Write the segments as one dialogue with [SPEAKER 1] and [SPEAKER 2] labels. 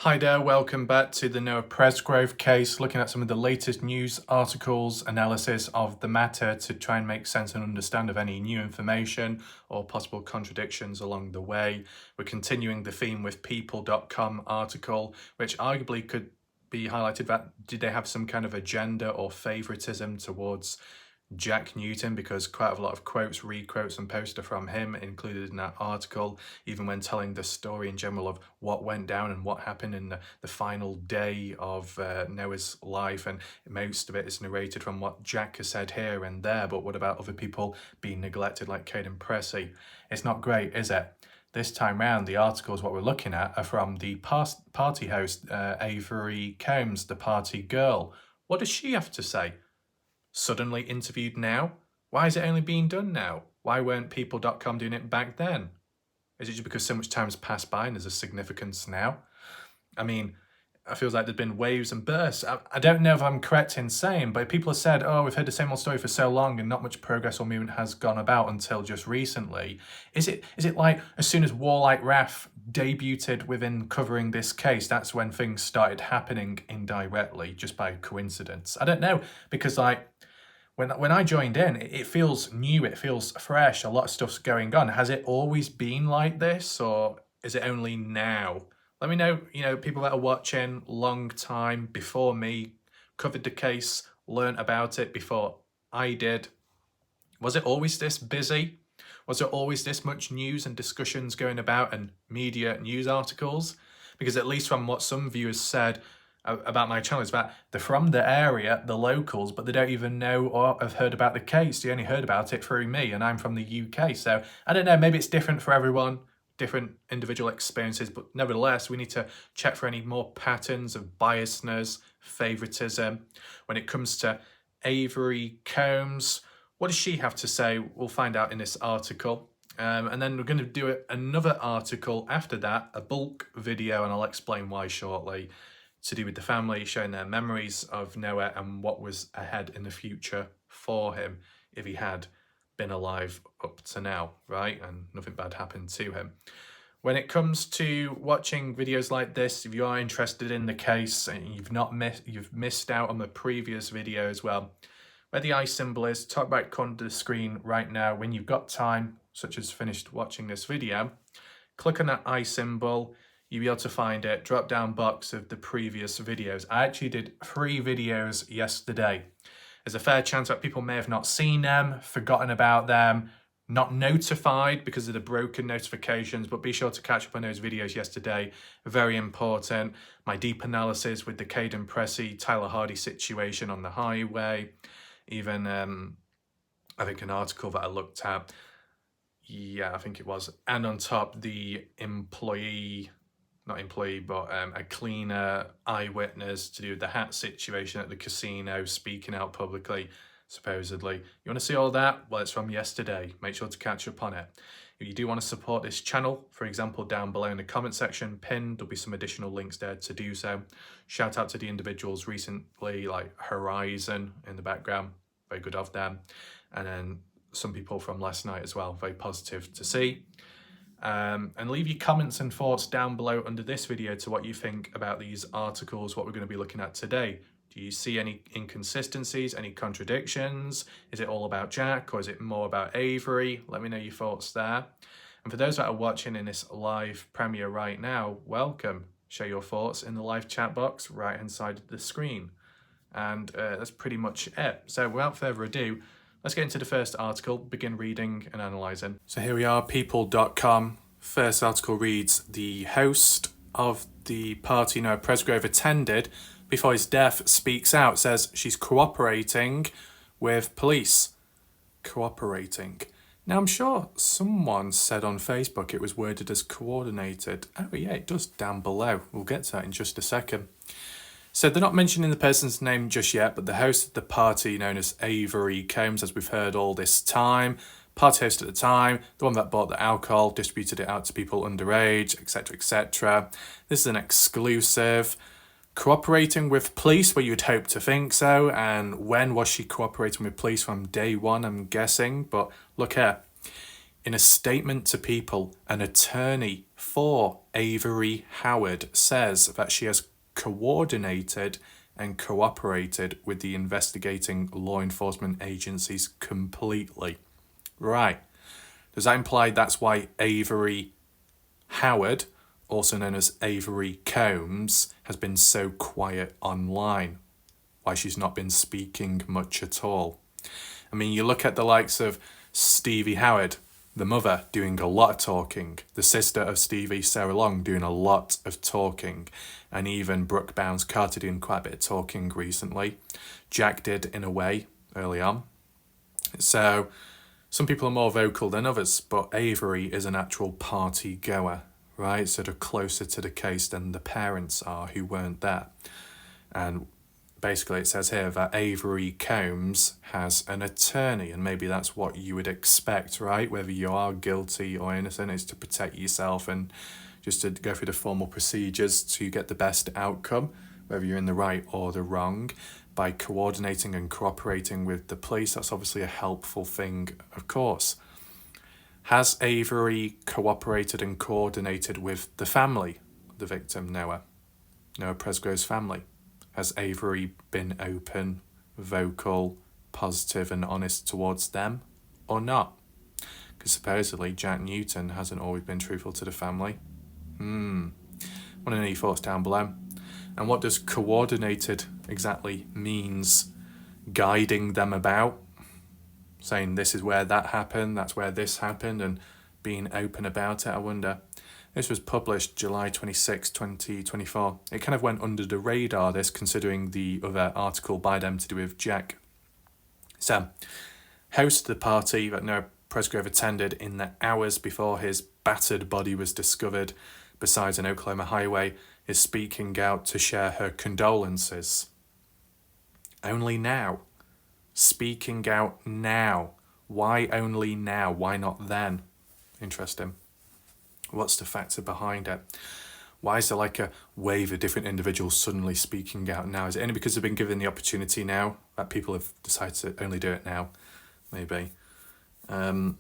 [SPEAKER 1] Hi there, welcome back to the Noah Presgrove case, looking at some of the latest news articles, analysis of the matter to try and make sense and understand of any new information or possible contradictions along the way. We're continuing the theme with people.com article, which arguably could be highlighted that did they have some kind of agenda or favoritism towards Jack Newton, because quite a lot of quotes, requotes and poster from him included in that article, even when telling the story in general of what went down and what happened in the final day of Noah's life. And most of it is narrated from what Jack has said here and there, but what about other people being neglected like Caden Pressey? It's not great, is it? This time round, the articles what we're looking at are from the party host, Avery Combs, the party girl. What does she have to say? Suddenly interviewed now? Why is it only being done now? Why weren't people.com doing it back then? Is it just because so much time's passed by and there's a significance now? I mean, it feels like there've been waves and bursts. I don't know if I'm correct in saying, but people have said, oh, we've heard the same old story for so long and not much progress or movement has gone about until just recently. Is it like as soon as Warlike Wrath debuted within covering this case, that's when things started happening indirectly, just by coincidence? I don't know, because like, when I joined in, it feels new, it feels fresh, a lot of stuff's going on. Has it always been like this, or is it only now? Let me know, people that are watching long time before me, covered the case, learnt about it before I did. Was it always this busy? Was there always this much news and discussions going about and media news articles? Because at least from what some viewers said about my channel is that they're from the area, the locals, but they don't even know or have heard about the case. They only heard about it through me, and I'm from the UK. So I don't know, maybe it's different for everyone, different individual experiences, but nevertheless, we need to check for any more patterns of biasness, favoritism. When it comes to Avery Combs, what does she have to say? We'll find out in this article. And then we're going to do another article after that, a bulk video, and I'll explain why shortly, to do with the family, showing their memories of Noah and what was ahead in the future for him if he had been alive up to now, right? And nothing bad happened to him. When it comes to watching videos like this, if you are interested in the case and you've missed out on the previous video as well, where the I symbol is, top right corner of the screen right now, when you've got time, such as finished watching this video, click on that I symbol. You'll be able to find it, drop down box of the previous videos. I actually did 3 videos yesterday. There's a fair chance that people may have not seen them, forgotten about them, not notified because of the broken notifications, but be sure to catch up on those videos yesterday. Very important. My deep analysis with the Caden Pressey, Tyler Hardy situation on the highway. Even, I think an article that I looked at. Yeah, I think it was. And on top, the a cleaner eyewitness to do with the hat situation at the casino, speaking out publicly, supposedly. You want to see all that? Well, it's from yesterday. Make sure to catch up on it. If you do want to support this channel, for example, down below in the comment section, pinned, there'll be some additional links there to do so. Shout out to the individuals recently, like Horizon in the background, very good of them. And then some people from last night as well, very positive to see. And leave your comments and thoughts down below under this video to what you think about these articles, what we're going to be looking at today. Do you see any inconsistencies, any contradictions? Is it all about Jack or is it more about Avery? Let me know your thoughts there. And for those that are watching in this live premiere right now, welcome. Share your thoughts in the live chat box right hand side of the screen. And that's pretty much it. So without further ado, let's get into the first article, begin reading and analysing. So here we are, people.com. First article reads, the host of the party Noah Presgrove attended before his death speaks out, says she's cooperating with police. Cooperating. Now, I'm sure someone said on Facebook it was worded as coordinated. Oh yeah, it does down below. We'll get to that in just a second. So they're not mentioning the person's name just yet, but the host of the party, known as Avery Combs, as we've heard all this time, party host at the time, the one that bought the alcohol, distributed it out to people underage, etc., etc. This is an exclusive. Cooperating with police, well, you'd hope to think so. And when was she cooperating with police? From day one, I'm guessing. But look here. In a statement to People, an attorney for Avery Howard says that she has coordinated and cooperated with the investigating law enforcement agencies completely. Right. Does that imply that's why Avery Howard, also known as Avery Combs, has been so quiet online? Why she's not been speaking much at all? I mean, you look at the likes of Stevie Howard, the mother, doing a lot of talking, the sister of Stevie, Sarah Long, doing a lot of talking, and even Brooke Bounds-Carter doing quite a bit of talking recently. Jack did in a way early on. So some people are more vocal than others, but Avery is an actual party goer, right? Sort of closer to the case than the parents are, who weren't there. And basically it says here that Avery Combs has an attorney, and maybe that's what you would expect, right? Whether you are guilty or innocent, is to protect yourself and just to go through the formal procedures to get the best outcome, whether you're in the right or the wrong. By coordinating and cooperating with the police, that's obviously a helpful thing, of course. Has Avery cooperated and coordinated with the family of the victim, Noah Presgrove's family? Has Avery been open, vocal, positive and honest towards them, or not? Because supposedly Jack Newton hasn't always been truthful to the family. Want to know your thoughts down below. And what does coordinated exactly means? Guiding them about, saying this is where that happened, that's where this happened, and being open about it, I wonder. This was published July 26, 2024. It kind of went under the radar, this, considering the other article by them to do with Jack. So, host the party that Noah Presgrove attended in the hours before his battered body was discovered beside an Oklahoma highway is speaking out to share her condolences. Only now. Speaking out now. Why only now? Why not then? Interesting. What's the factor behind it? Why is there like a wave of different individuals suddenly speaking out now? Is it only because they've been given the opportunity now that people have decided to only do it now? Maybe. But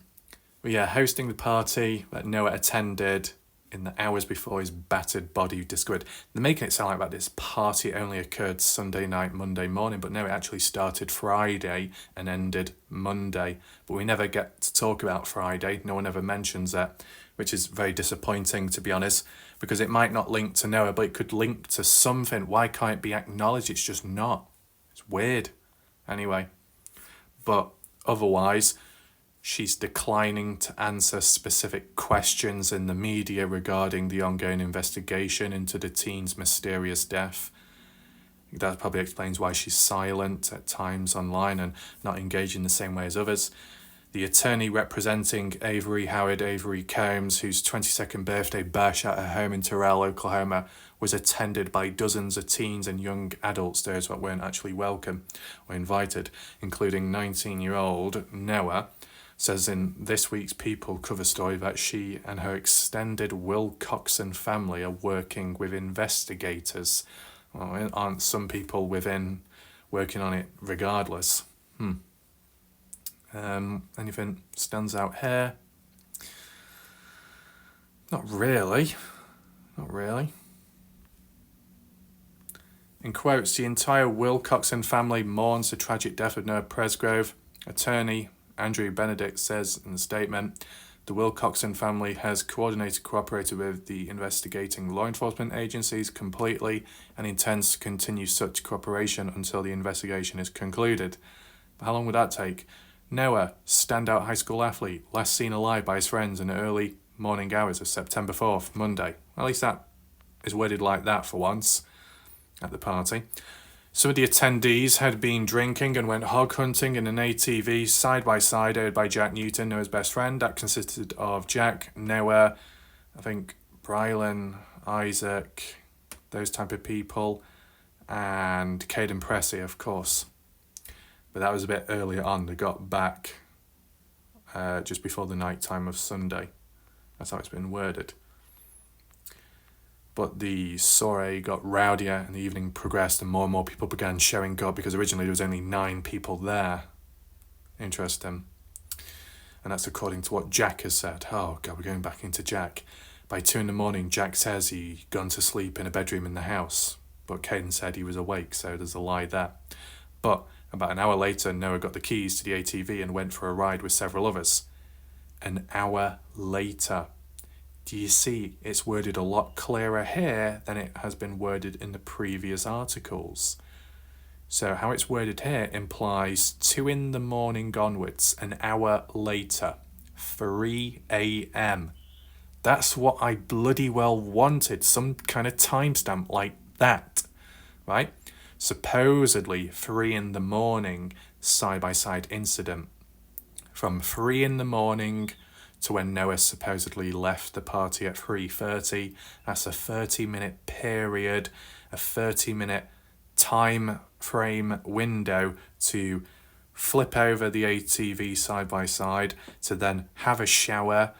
[SPEAKER 1] yeah, hosting the party that Noah attended in the hours before his battered body discovered. They're making it sound like that this party only occurred Sunday night, Monday morning, but no, it actually started Friday and ended Monday. But we never get to talk about Friday. No one ever mentions that, which is very disappointing, to be honest, because it might not link to Noah, but it could link to something. Why can't it be acknowledged? It's just not. It's weird. Anyway, but otherwise, she's declining to answer specific questions in the media regarding the ongoing investigation into the teen's mysterious death. That probably explains why she's silent at times online and not engaged in the same way as others. The attorney representing Avery Howard, Avery Combs, whose 22nd birthday bash at her home in Terrell, Oklahoma, was attended by dozens of teens and young adults, those that weren't actually welcome or invited, including 19-year-old Noah, says in this week's People cover story that she and her extended Wilcoxon family are working with investigators. Well, aren't some people within working on it regardless? Anything stands out here? Not really. In quotes, the entire Wilcoxon family mourns the tragic death of Noah Presgrove. Attorney Andrew Benedict says in the statement, the Wilcoxon family has cooperated with the investigating law enforcement agencies completely and intends to continue such cooperation until the investigation is concluded. But how long would that take? Noah, standout high school athlete, last seen alive by his friends in the early morning hours of September 4th, Monday. At least that is worded like that for once at the party. Some of the attendees had been drinking and went hog hunting in an ATV side by side, owned by Jack Newton, Noah's best friend. That consisted of Jack, Noah, I think Brylan, Isaac, those type of people, and Caden Pressey, of course. But that was a bit earlier on. They got back just before the night time of Sunday. That's how it's been worded. But the soiree got rowdier and the evening progressed and more people began showing up because originally there was only 9 people there. Interesting. And that's according to what Jack has said. Oh, God, we're going back into Jack. By 2 a.m, Jack says he'd gone to sleep in a bedroom in the house. But Caden said he was awake, so there's a lie there. But about an hour later, Noah got the keys to the ATV and went for a ride with several others. An hour later. Do you see, it's worded a lot clearer here than it has been worded in the previous articles. So how it's worded here implies 2 a.m. onwards, an hour later, 3 a.m. That's what I bloody well wanted, some kind of timestamp like that, right? Supposedly 3 a.m, side-by-side incident. From 3 a.m. to when Noah supposedly left the party at 3:30. That's a 30-minute period, a 30-minute time frame window to flip over the ATV side by side, to then have a shower,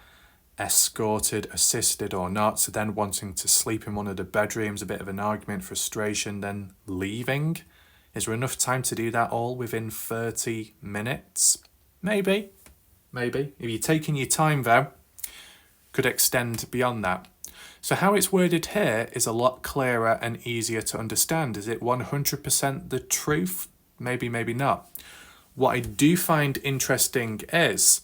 [SPEAKER 1] escorted, assisted or not, to then wanting to sleep in one of the bedrooms, a bit of an argument, frustration, then leaving. Is there enough time to do that all within 30 minutes? Maybe. If you're taking your time though, could extend beyond that. So how it's worded here is a lot clearer and easier to understand. Is it 100% the truth? Maybe, maybe not. What I do find interesting is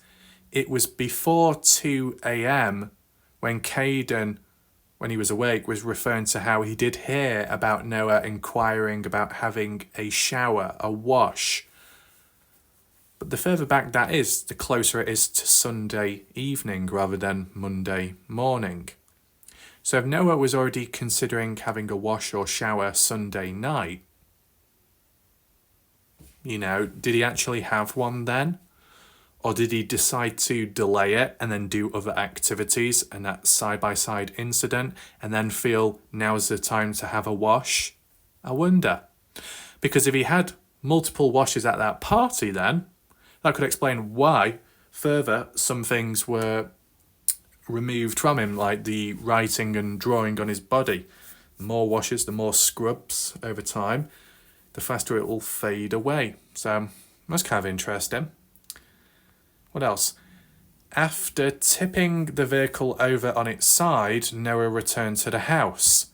[SPEAKER 1] it was before 2 a.m. when Caden, when he was awake, was referring to how he did hear about Noah inquiring about having a shower, a wash. But the further back that is, the closer it is to Sunday evening rather than Monday morning. So if Noah was already considering having a wash or shower Sunday night, did he actually have one then? Or did he decide to delay it and then do other activities and that side-by-side incident and then feel now's the time to have a wash? I wonder. Because if he had multiple washes at that party then, that could explain why, further, some things were removed from him, like the writing and drawing on his body. The more washes, the more scrubs over time, the faster it will fade away. So that's kind of interesting. What else? After tipping the vehicle over on its side, Noah returned to the house.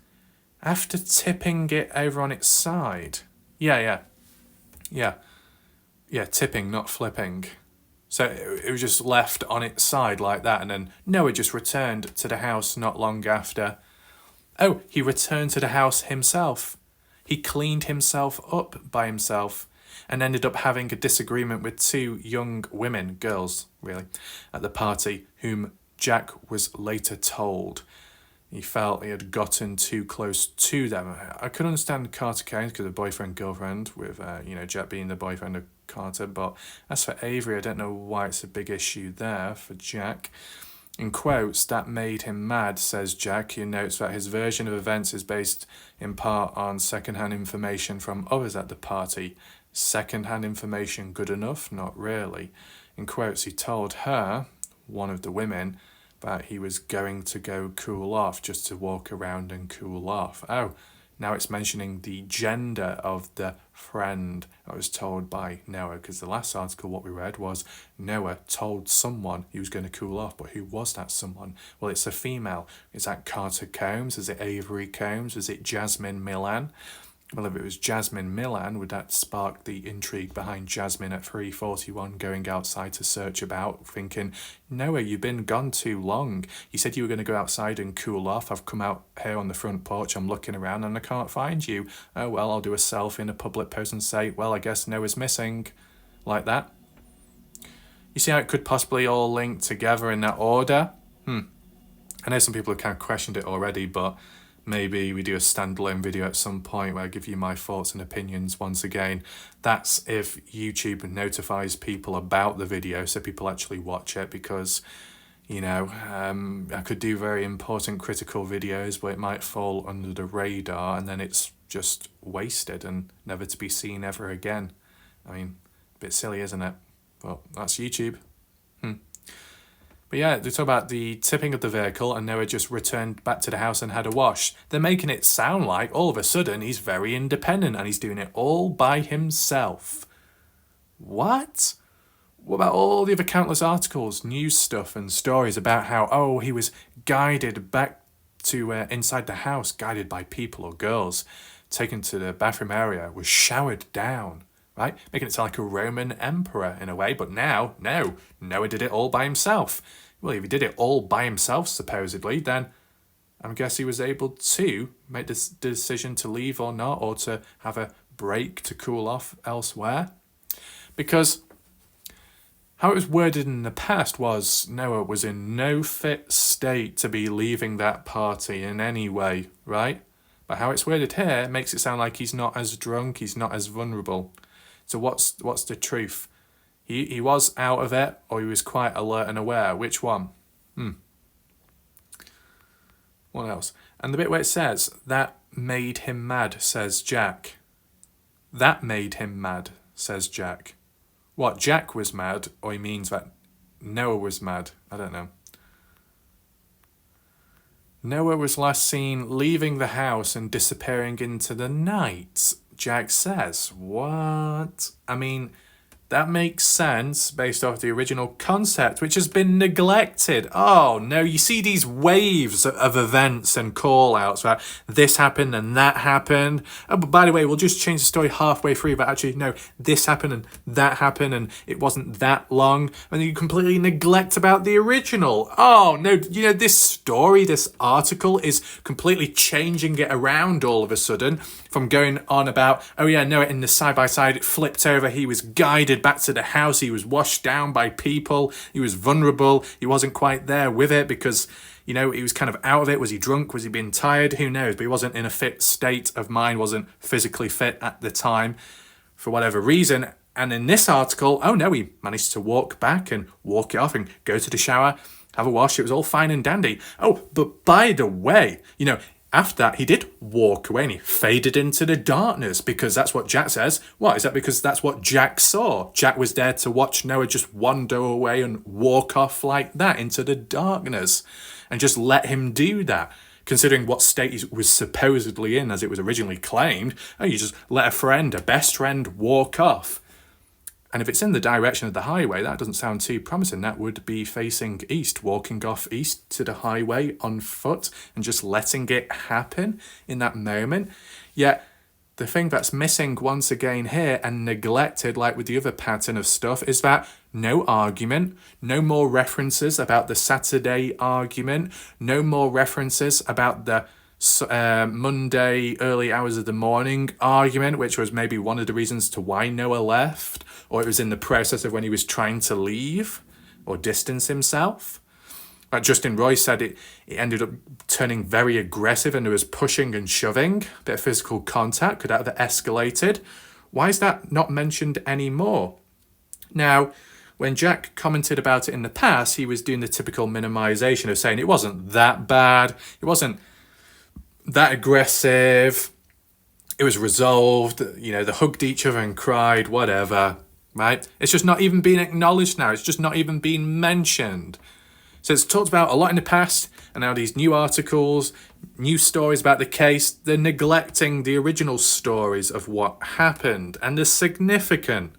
[SPEAKER 1] After tipping it over on its side? Yeah, tipping, not flipping. So it was just left on its side like that, and then Noah just returned to the house not long after. Oh, he returned to the house himself. He cleaned himself up by himself and ended up having a disagreement with 2 young women, girls really, at the party, whom Jack was later told. He felt he had gotten too close to them. I could understand Carter Canes because of boyfriend-girlfriend with, Jack being the boyfriend of Carter. But as for Avery, I don't know why it's a big issue there for Jack. In quotes, that made him mad, says Jack. He notes that his version of events is based in part on second-hand information from others at the party. Second-hand information good enough? Not really. In quotes, he told her, one of the women, that he was going to go cool off, just to walk around and cool off. Oh, now it's mentioning the gender of the friend I was told by Noah, because the last article what we read was Noah told someone he was going to cool off, but who was that someone? Well, it's a female. Is that Carter Combs? Is it Avery Combs? Is it Jasmine Millan? Well, if it was Jasmine Millan, would that spark the intrigue behind Jasmine at 3:41 going outside to search about, thinking, Noah, you've been gone too long. You said you were going to go outside and cool off. I've come out here on the front porch, I'm looking around and I can't find you. Oh, well, I'll do a selfie in a public post and say, well, I guess Noah's missing. Like that. You see how it could possibly all link together in that order? I know some people have kind of questioned it already, but maybe we do a standalone video at some point where I give you my thoughts and opinions once again. That's if YouTube notifies people about the video so people actually watch it, because, I could do very important critical videos but it might fall under the radar and then it's just wasted and never to be seen ever again. I mean, a bit silly, isn't it? But that's YouTube. But yeah, they talk about the tipping of the vehicle and Noah just returned back to the house and had a wash. They're making it sound like all of a sudden he's very independent and he's doing it all by himself. What? What about all the other countless articles, news stuff and stories about how, oh, he was guided back to inside the house, guided by people or girls, taken to the bathroom area, was showered down, right? Making it sound like a Roman emperor in a way, but now, no, Noah did it all by himself. Well, if he did it all by himself, supposedly, then I guess he was able to make this decision to leave or not, or to have a break to cool off elsewhere. Because how it was worded in the past was Noah was in no fit state to be leaving that party in any way, right? But how it's worded here makes it sound like he's not as drunk, he's not as vulnerable. So what's the truth? He was out of it, or he was quite alert and aware? Which one? What else? And the bit where it says, that made him mad, says Jack. That made him mad, says Jack. What, Jack was mad, or he means that Noah was mad? I don't know. Noah was last seen leaving the house and disappearing into the night, Jack says. What? I mean, that makes sense based off the original concept, which has been neglected. Oh no, you see these waves of events and call-outs, right? This happened and that happened. Oh, but by the way, we'll just change the story halfway through, but actually, no, this happened and that happened and it wasn't that long. And you completely neglect about the original. Oh no, you know, this story, this article is completely changing it around all of a sudden from going on about, oh yeah, no, in the side-by-side, it flipped over, he was guided back to the house, he was washed down by people, he was vulnerable, he wasn't quite there with it because, you know, he was kind of out of it. Was he drunk? Was he being tired? Who knows? But he wasn't in a fit state of mind, wasn't physically fit at the time for whatever reason. And in this article, oh no, he managed to walk back and walk it off and go to the shower, have a wash. It was all fine and dandy. Oh, but by the way, you know, after that, he did walk away and he faded into the darkness because that's what Jack says. What? Is that because that's what Jack saw? Jack was there to watch Noah just wander away and walk off like that into the darkness and just let him do that. Considering what state he was supposedly in as it was originally claimed, oh, you just let a friend, a best friend, walk off. And if it's in the direction of the highway, that doesn't sound too promising. That would be facing east, walking off east to the highway on foot and just letting it happen in that moment. Yet the thing that's missing once again here and neglected, like with the other pattern of stuff, is that no argument, no more references about the Saturday argument, no more references about the Monday early hours of the morning argument, which was maybe one of the reasons to why Noah left, or it was in the process of when he was trying to leave or distance himself. Like Justin Roy said, it ended up turning very aggressive and there was pushing and shoving, a bit of physical contact, could have escalated. Why is that not mentioned anymore? Now, when Jack commented about it in the past, he was doing the typical minimization of saying it wasn't that bad, it wasn't that aggressive, it was resolved, you know, they hugged each other and cried, whatever, right? It's just not even being acknowledged now, it's just not even being mentioned. So it's talked about a lot in the past, and now these new articles, new stories about the case, they're neglecting the original stories of what happened, and the significant.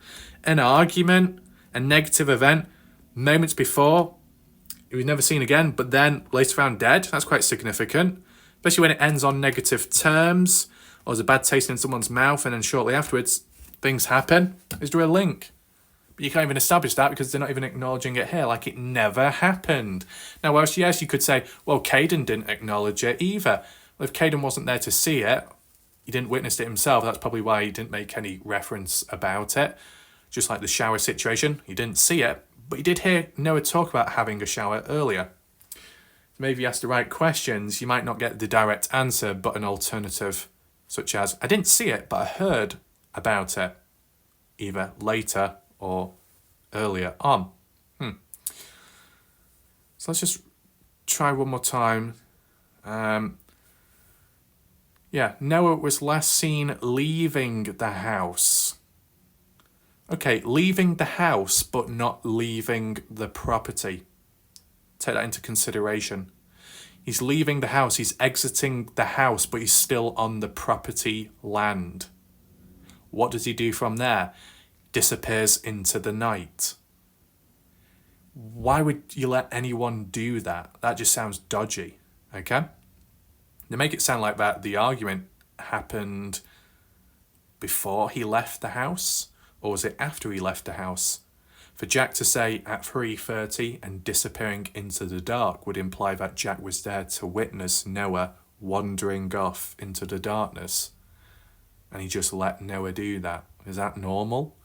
[SPEAKER 1] An argument, a negative event, moments before, he was never seen again, but then later found dead. That's quite significant. Especially when it ends on negative terms, or there's a bad taste in someone's mouth, and then shortly afterwards, things happen. Is there a link? But you can't even establish that because they're not even acknowledging it here, like it never happened. Now, whilst yes, you could say, well, Caden didn't acknowledge it either. Well, if Caden wasn't there to see it, he didn't witness it himself, that's probably why he didn't make any reference about it. Just like the shower situation, he didn't see it, but he did hear Noah talk about having a shower earlier. Maybe you ask the right questions, you might not get the direct answer, but an alternative, such as, I didn't see it, but I heard about it, either later or earlier on. So let's just try one more time. Noah was last seen leaving the house. Okay, leaving the house, but not leaving the property. Take that into consideration. He's leaving the house, he's exiting the house, but he's still on the property land. What does he do from there? Disappears into the night. Why would you let anyone do that? That just sounds dodgy, okay? They make it sound like that the argument happened before he left the house, or was it after he left the house? For Jack to say at 3:30 and disappearing into the dark would imply that Jack was there to witness Noah wandering off into the darkness, and he just let Noah do that. Is that normal?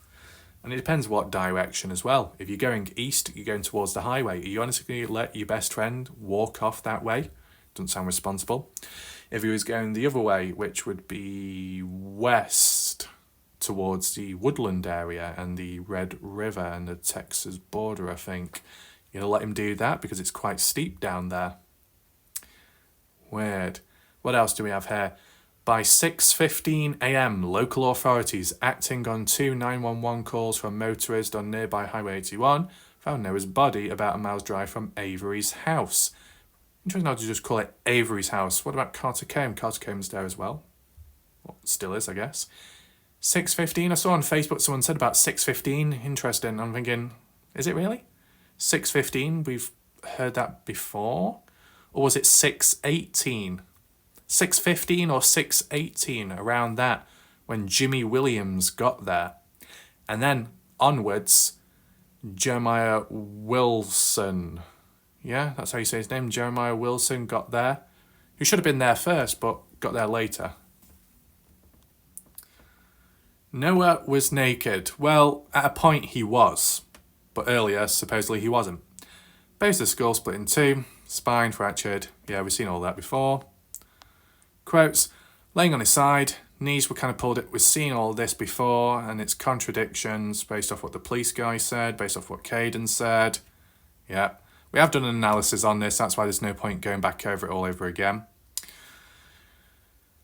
[SPEAKER 1] And it depends what direction as well. If you're going east, you're going towards the highway. Are you honestly going to let your best friend walk off that way? Doesn't sound responsible. If he was going the other way, which would be west towards the woodland area and the Red River and the Texas border, I think, you're going to let him do that because it's quite steep down there. Weird. What else do we have here? By 6:15 a.m, local authorities acting on 2 911 calls from motorists on nearby Highway 81 found Noah's body about a mile's drive from Avery's house. Interesting how to just call it Avery's house. What about Carter Combs? Carter Combs there as well. Well, still is, I guess. 6:15. I saw on Facebook someone said about 6:15. Interesting. I'm thinking, is it really? 6:15. We've heard that before, or was it 6:18? 6:15 or 6:18, around that, when Jimmy Williams got there. And then onwards, Jeremiah Wilson. Yeah, that's how you say his name. Jeremiah Wilson got there. He should have been there first, but got there later. Noah was naked. Well, at a point he was, but earlier, supposedly he wasn't. Base of the skull split in two, spine fractured. Yeah, we've seen all that before. Quotes, laying on his side, knees were kind of pulled. We've seen all this before, and it's contradictions based off what the police guy said, based off what Caden said. Yeah, we have done an analysis on this. That's why there's no point going back over it all over again.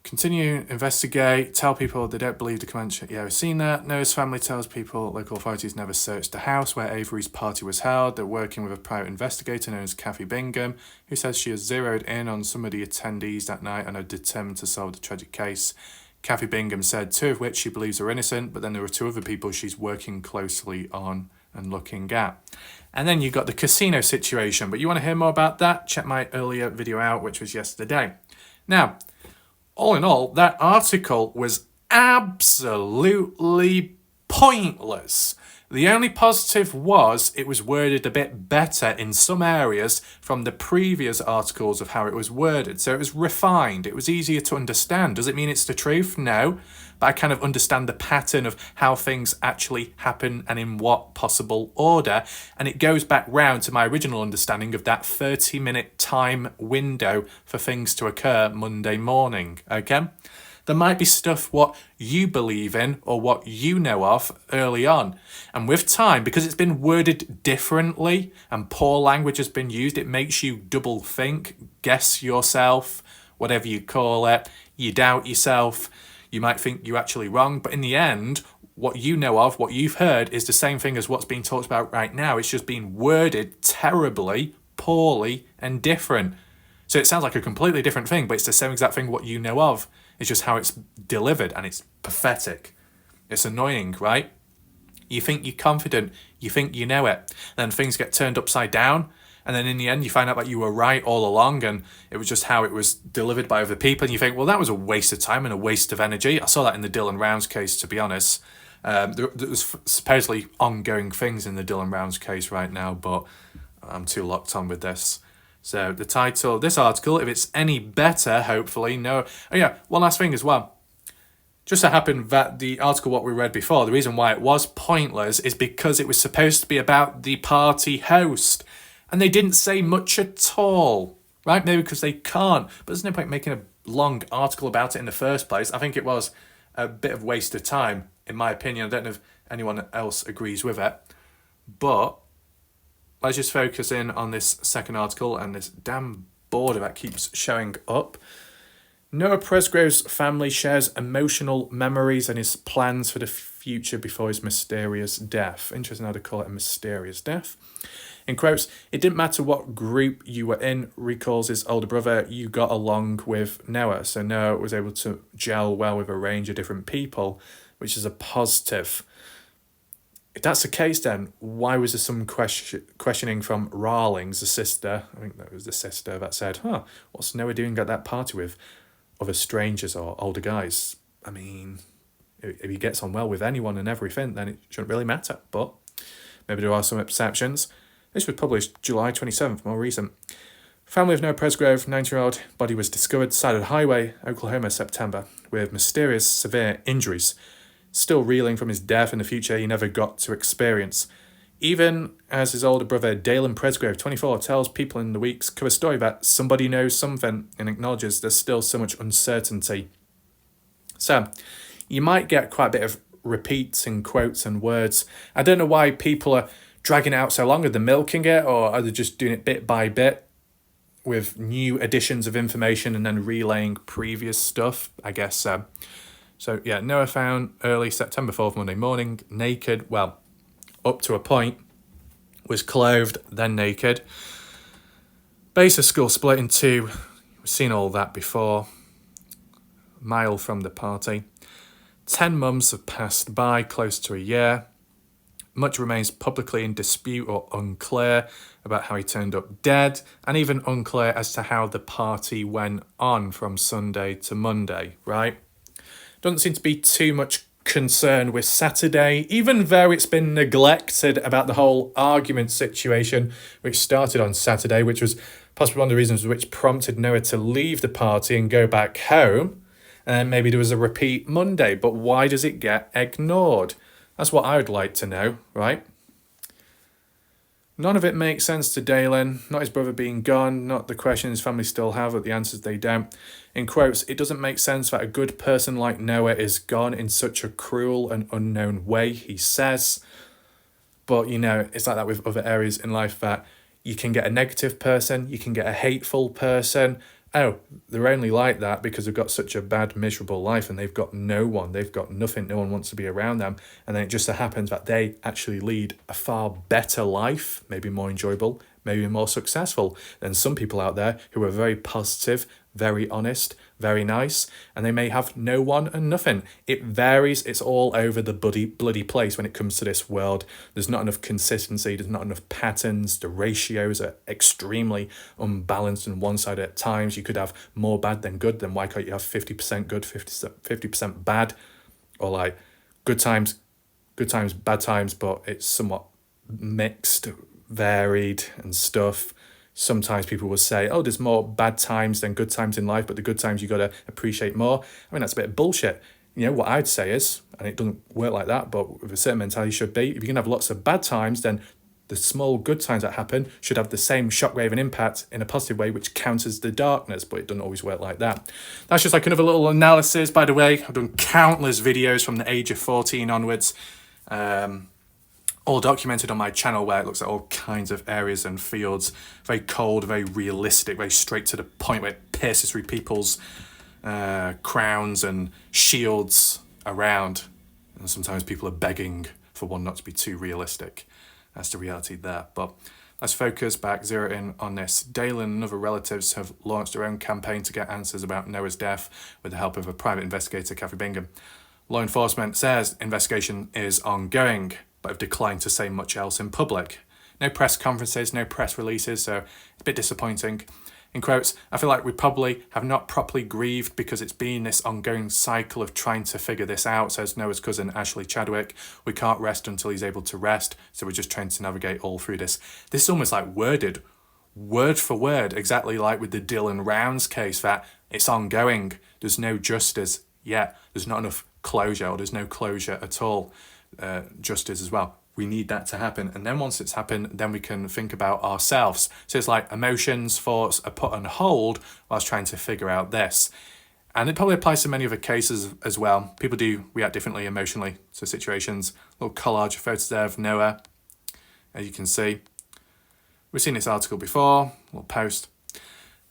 [SPEAKER 1] Continue, investigate, tell people they don't believe the Comanche. Yeah, we've seen that. Noah's family tells people local authorities never searched the house where Avery's party was held. They're working with a private investigator known as Kathy Bingham, who says she has zeroed in on some of the attendees that night and are determined to solve the tragic case. Kathy Bingham said 2 of which she believes are innocent, but then there are 2 other people she's working closely on and looking at. And then you got the casino situation, but you want to hear more about that? Check my earlier video out, which was yesterday. Now, all in all, that article was absolutely pointless. The only positive was it was worded a bit better in some areas from the previous articles of how it was worded. So it was refined. It was easier to understand. Does it mean it's the truth? No. But I kind of understand the pattern of how things actually happen and in what possible order. And it goes back round to my original understanding of that 30-minute time window for things to occur Monday morning. Okay? There might be stuff what you believe in or what you know of early on. And with time, because it's been worded differently and poor language has been used, it makes you double think, guess yourself, whatever you call it. You doubt yourself. You might think you're actually wrong. But in the end, what you know of, what you've heard, is the same thing as what's being talked about right now. It's just being worded terribly, poorly, and different. So it sounds like a completely different thing, but it's the same exact thing what you know of. It's just how it's delivered, and it's pathetic. It's annoying, right? You think you're confident, you think you know it, then things get turned upside down, and then in the end you find out that you were right all along, and it was just how it was delivered by other people, and you think, well, that was a waste of time and a waste of energy. I saw that in the Dylan Rounds case, to be honest. There was supposedly ongoing things in the Dylan Rounds case right now, but I'm too locked on with this. So the title of this article, if it's any better, hopefully, no. Oh yeah, one last thing as well. Just so happened that the article what we read before, the reason why it was pointless is because it was supposed to be about the party host. And they didn't say much at all, right? Maybe because they can't. But there's no point making a long article about it in the first place. I think it was a bit of waste of time, in my opinion. I don't know if anyone else agrees with it. But let's just focus in on this second article and this damn border that keeps showing up. Noah Presgrove's family shares emotional memories and his plans for the future before his mysterious death. Interesting how to call it a mysterious death. In quotes, it didn't matter what group you were in, recalls his older brother, you got along with Noah. So Noah was able to gel well with a range of different people, which is a positive. if that's the case, then why was there some questioning from Rawlings, the sister? I think that was the sister that said, what's Noah doing at that party with other strangers or older guys? I mean, if he gets on well with anyone and everything, then it shouldn't really matter. But maybe there are some exceptions. This was published July 27th, more recent. Family of Noah Presgrove, 90-year-old, body was discovered side of the highway, Oklahoma, September, with mysterious severe injuries. Still reeling from his death in the future he never got to experience. Even as his older brother, Dalen Presgrove, 24, tells people in the week's cover story that somebody knows something and acknowledges there's still so much uncertainty. So, you might get quite a bit of repeats and quotes and words. I don't know why people are dragging it out so long. Are they milking it, or are they just doing it bit by bit with new additions of information and then relaying previous stuff? I guess so. So, yeah, Noah found early September 4th, Monday morning, naked, well, up to a point, was clothed, then naked. Base of skull split in two. We've seen all that before. Mile from the party. 10 months have passed by, close to a year. Much remains publicly in dispute or unclear about how he turned up dead, and even unclear as to how the party went on from Sunday to Monday, right? Doesn't seem to be too much concern with Saturday, even though it's been neglected about the whole argument situation, which started on Saturday, which was possibly one of the reasons which prompted Noah to leave the party and go back home. And maybe there was a repeat Monday, but why does it get ignored? That's what I would like to know, right? None of it makes sense to Dalen, not his brother being gone, not the questions his family still have, but the answers they don't. In quotes, it doesn't make sense that a good person like Noah is gone in such a cruel and unknown way, he says. But, you know, it's like that with other areas in life, that you can get a negative person, you can get a hateful person. Oh, they're only like that because they've got such a bad, miserable life and they've got no one, they've got nothing, no one wants to be around them. And then it just so happens that they actually lead a far better life, maybe more enjoyable, maybe more successful than some people out there who are very positive, very honest, very nice, and they may have no one and nothing. It varies. It's all over the bloody place when it comes to this world. There's not enough consistency. There's not enough patterns. The ratios are extremely unbalanced and one-sided at times. You could have more bad than good. Then why can't you have 50% good, 50% bad? Or like good times, bad times, but it's somewhat mixed, varied and stuff. Sometimes people will say, oh, there's more bad times than good times in life, but the good times you got to appreciate more. I mean, that's a bit of bullshit. You know, what I'd say is, and it doesn't work like that, but with a certain mentality should be, if you can have lots of bad times, then the small good times that happen should have the same shockwave and impact in a positive way, which counters the darkness, but it doesn't always work like that. That's just like another little analysis. By the way, I've done countless videos from the age of 14 onwards, all documented on my channel, where it looks at all kinds of areas and fields. Very cold, very realistic, very straight to the point, where it pierces through people's crowns and shields around. And sometimes people are begging for one not to be too realistic. That's the reality there. But let's focus back, zero in on this. Dalen and other relatives have launched their own campaign to get answers about Noah's death with the help of a private investigator, Kathy Bingham. Law enforcement says investigation is ongoing, but have declined to say much else in public. No press conferences, no press releases, so it's a bit disappointing. In quotes, I feel like we probably have not properly grieved because it's been this ongoing cycle of trying to figure this out, says Noah's cousin Ashley Chadwick. We can't rest until he's able to rest, so we're just trying to navigate all through this. This is almost like worded, word for word, exactly like with the Dylan Rounds case, that it's ongoing. There's no justice yet. There's not enough closure, or there's no closure at all. Justice as well. We need that to happen, and then once it's happened, then we can think about ourselves. So it's like emotions, thoughts are put on hold whilst trying to figure out this. And it probably applies to many other cases as well. People do react differently emotionally to situations. A little collage of photos there of Noah, as you can see. We've seen this article before, a little post.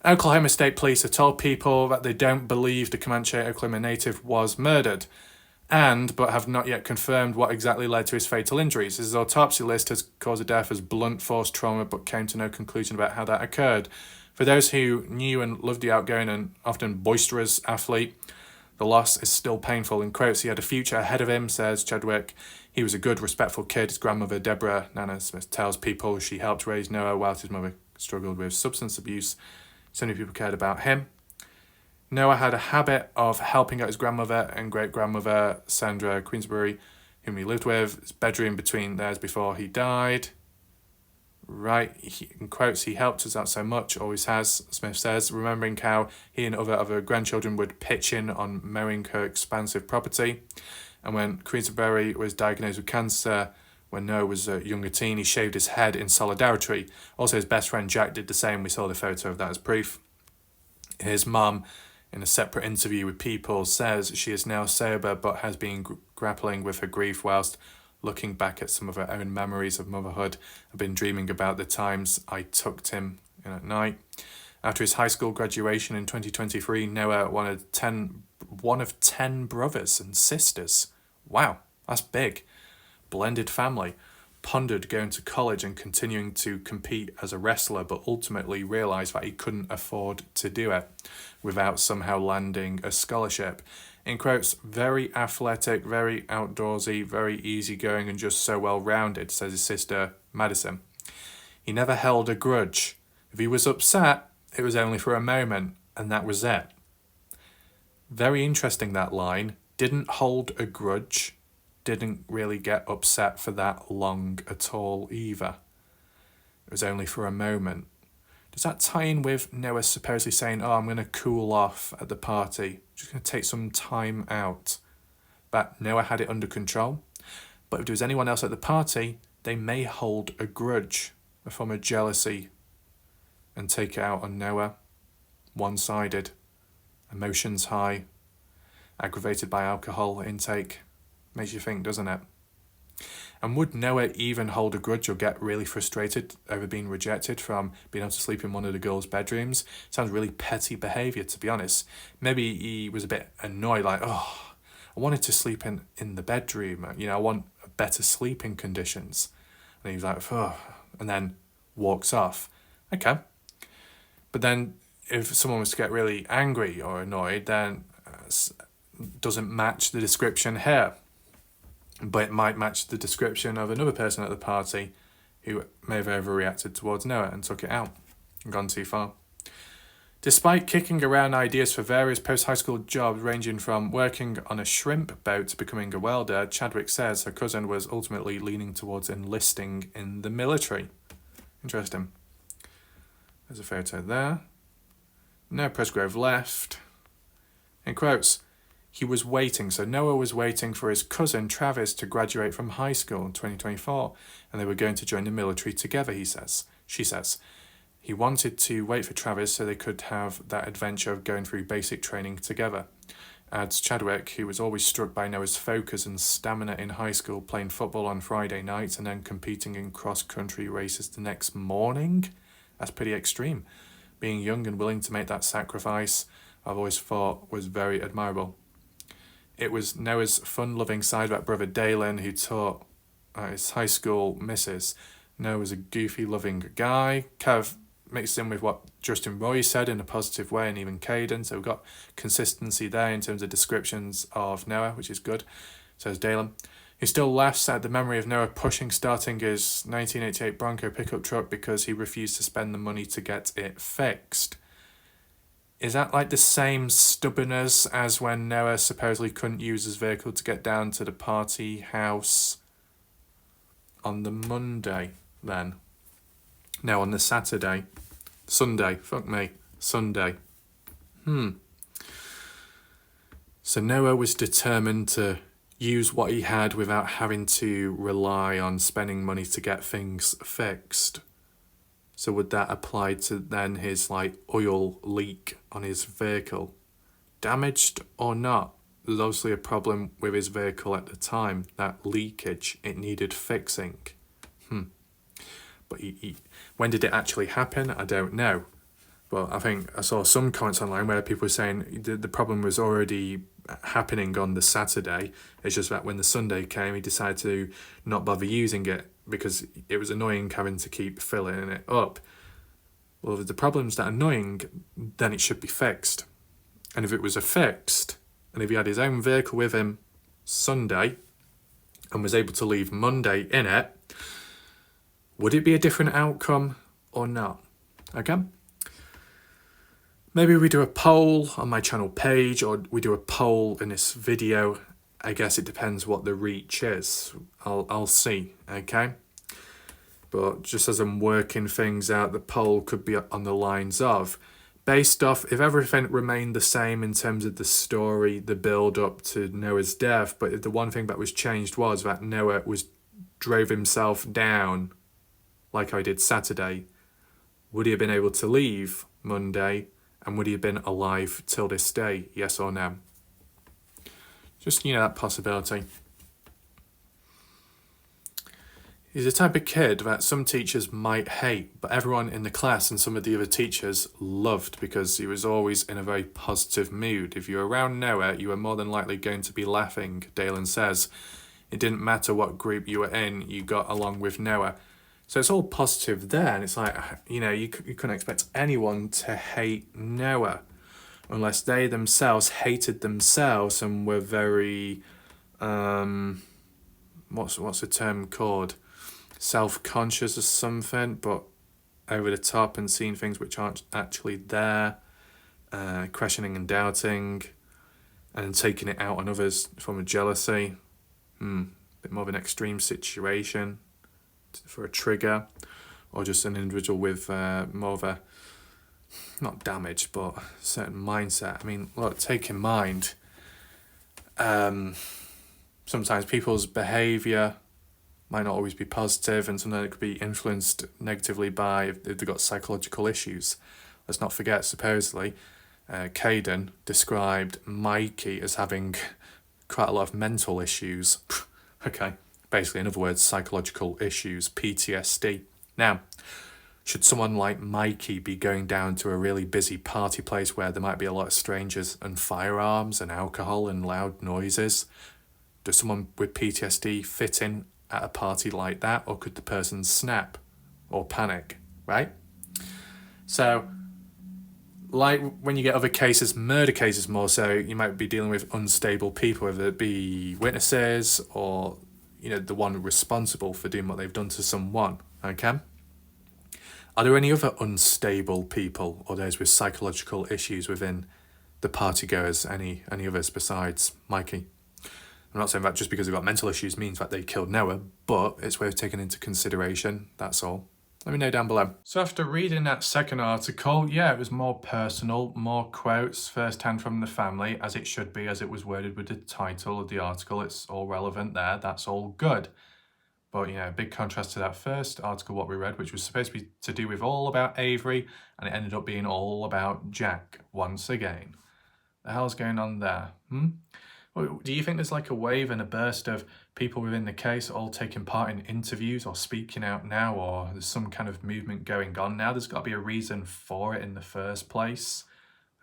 [SPEAKER 1] Oklahoma State Police have told people that they don't believe the Comanche Oklahoma native was murdered, but have not yet confirmed what exactly led to his fatal injuries. His autopsy list has caused a death as blunt force trauma, but came to no conclusion about how that occurred. For those who knew and loved the outgoing and often boisterous athlete, The loss is still painful. In quotes, he had a future ahead of him, says Chadwick. He was a good, respectful kid. His grandmother, Deborah Nana Smith, tells people she helped raise Noah whilst his mother struggled with substance abuse. So many people cared about him. Noah had a habit of helping out his grandmother and great-grandmother, Sandra Queensbury, whom he lived with. His bedroom between theirs before he died. Right, in quotes, he helped us out so much, always has, Smith says, remembering how he and other grandchildren would pitch in on marrying her expansive property. And when Queensbury was diagnosed with cancer, when Noah was a younger teen, he shaved his head in solidarity. Also, his best friend Jack did the same. We saw the photo of that as proof. His mum, in a separate interview with People, says she is now sober but has been grappling with her grief whilst looking back at some of her own memories of motherhood. I've been dreaming about the times I tucked him in at night. After his high school graduation in 2023, Noah, one of 10 brothers and sisters. Wow, that's big. Blended family. Pondered going to college and continuing to compete as a wrestler, but ultimately realised that he couldn't afford to do it without somehow landing a scholarship. In quotes, very athletic, very outdoorsy, very easygoing, and just so well-rounded, says his sister Madison. He never held a grudge. If he was upset, it was only for a moment, and that was it. Very interesting, that line. Didn't hold a grudge. Didn't really get upset for that long at all either. It was only for a moment. Does that tie in with Noah supposedly saying, I'm going to cool off at the party, just going to take some time out? But Noah had it under control. But if there was anyone else at the party, they may hold a grudge, a form of jealousy, and take it out on Noah. One-sided, emotions high, aggravated by alcohol intake. Makes you think, doesn't it? And would Noah even hold a grudge or get really frustrated over being rejected from being able to sleep in one of the girls' bedrooms? Sounds really petty behaviour, to be honest. Maybe he was a bit annoyed, like, I wanted to sleep in the bedroom. I want better sleeping conditions. And he was like, and then walks off. Okay. But then if someone was to get really angry or annoyed, then doesn't match the description here. But it might match the description of another person at the party who may have overreacted towards Noah and took it out and gone too far. Despite kicking around ideas for various post-high school jobs ranging from working on a shrimp boat to becoming a welder, Chadwick says her cousin was ultimately leaning towards enlisting in the military. Interesting. There's a photo there. Noah Presgrove left. In quotes, he was waiting. So Noah was waiting for his cousin Travis to graduate from high school in 2024, and they were going to join the military together, she says. He wanted to wait for Travis so they could have that adventure of going through basic training together. Adds Chadwick, who was always struck by Noah's focus and stamina in high school, playing football on Friday nights and then competing in cross-country races the next morning. That's pretty extreme. Being young and willing to make that sacrifice, I've always thought was very admirable. It was Noah's fun-loving sideback brother Dalen who taught his high school missus. Noah was a goofy, loving guy. Kev mixed in with what Justin Roy said in a positive way, and even Caden. So we've got consistency there in terms of descriptions of Noah, which is good, says Dalen. He still laughs at the memory of Noah starting his 1988 Bronco pickup truck because he refused to spend the money to get it fixed. Is that like the same stubbornness as when Noah supposedly couldn't use his vehicle to get down to the party house on the Monday then? No, on the Saturday. Sunday. Sunday. So Noah was determined to use what he had without having to rely on spending money to get things fixed. So would that apply to then his oil leak on his vehicle? Damaged or not, there's obviously a problem with his vehicle at the time. That leakage, it needed fixing. But when did it actually happen? I don't know. But I think I saw some comments online where people were saying the problem was already happening on the Saturday. It's just that when the Sunday came, he decided to not bother using it because it was annoying having to keep filling it up. Well, if the problem's that annoying, then it should be fixed. And if it was fixed, and if he had his own vehicle with him Sunday and was able to leave Monday in it, would it be a different outcome or not? Okay? Maybe we do a poll on my channel page, or we do a poll in this video. I guess it depends what the reach is. I'll see, okay? But just as I'm working things out, the poll could be on the lines of, based off, if everything remained the same in terms of the story, the build up to Noah's death, but the one thing that was changed was that Noah drove himself down like I did Saturday, would he have been able to leave Monday, and would he have been alive till this day, yes or no? Just, that possibility. He's the type of kid that some teachers might hate, but everyone in the class and some of the other teachers loved because he was always in a very positive mood. If you were around Noah, you were more than likely going to be laughing, Dalen says. It didn't matter what group you were in, you got along with Noah. So it's all positive there, and it's like, you couldn't expect anyone to hate Noah unless they themselves hated themselves and were very, what's the term called? Self-conscious or something, but over the top and seeing things which aren't actually there, questioning and doubting, and taking it out on others from a jealousy. Bit more of an extreme situation for a trigger, or just an individual with more of a, not damage, but certain mindset. I mean, look, take in mind, sometimes people's behaviour might not always be positive, and sometimes it could be influenced negatively by if they've got psychological issues. Let's not forget, supposedly, Caden described Mikey as having quite a lot of mental issues. Okay, basically, in other words, psychological issues, PTSD. Now, should someone like Mikey be going down to a really busy party place where there might be a lot of strangers and firearms and alcohol and loud noises? Does someone with PTSD fit in at a party like that, or could the person snap or panic, right? So, like when you get other cases, murder cases more so, you might be dealing with unstable people, whether it be witnesses or, the one responsible for doing what they've done to someone, okay? Are there any other unstable people or those with psychological issues within the partygoers, any others besides Mikey? I'm not saying that just because they've got mental issues means that they killed Noah, but it's worth taking into consideration, that's all. Let me know down below. So after reading that second article, yeah, it was more personal, more quotes first-hand from the family, as it should be, as it was worded with the title of the article. It's all relevant there, that's all good. But, big contrast to that first article, what we read, which was supposed to be to do with all about Avery, and it ended up being all about Jack once again. The hell's going on there? Do you think there's like a wave and a burst of people within the case all taking part in interviews or speaking out now, or there's some kind of movement going on now? There's got to be a reason for it in the first place.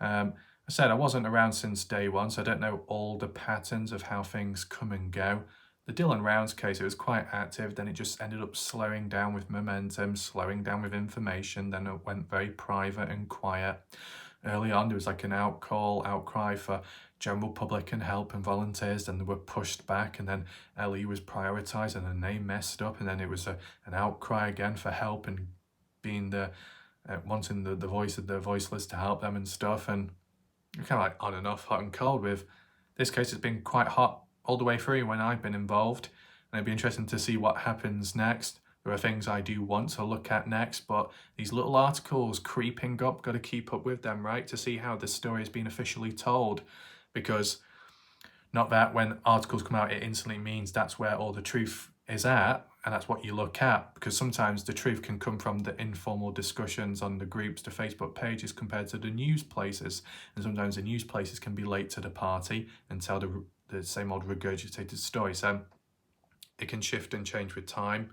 [SPEAKER 1] I said I wasn't around since day one, so I don't know all the patterns of how things come and go. The Dylan Rounds case, it was quite active, then it just ended up slowing down with momentum, slowing down with information, then it went very private and quiet. Early on, there was like an outcry for general public and help and volunteers, then they were pushed back, and then LE was prioritised, and then they messed up, and then it was an outcry again for help and being wanting the voice of the voiceless to help them and stuff, and kind of like on and off, hot and cold. With this case, it's been quite hot all the way through when I've been involved, and it'd be interesting to see what happens next. There are things I do want to look at next, but these little articles creeping up, got to keep up with them, right, to see how the story has been officially told. Because not that when articles come out, it instantly means that's where all the truth is at, and that's what you look at, because sometimes the truth can come from the informal discussions on the groups, the Facebook pages, compared to the news places, and sometimes the news places can be late to the party and tell the same old regurgitated story, so it can shift and change with time.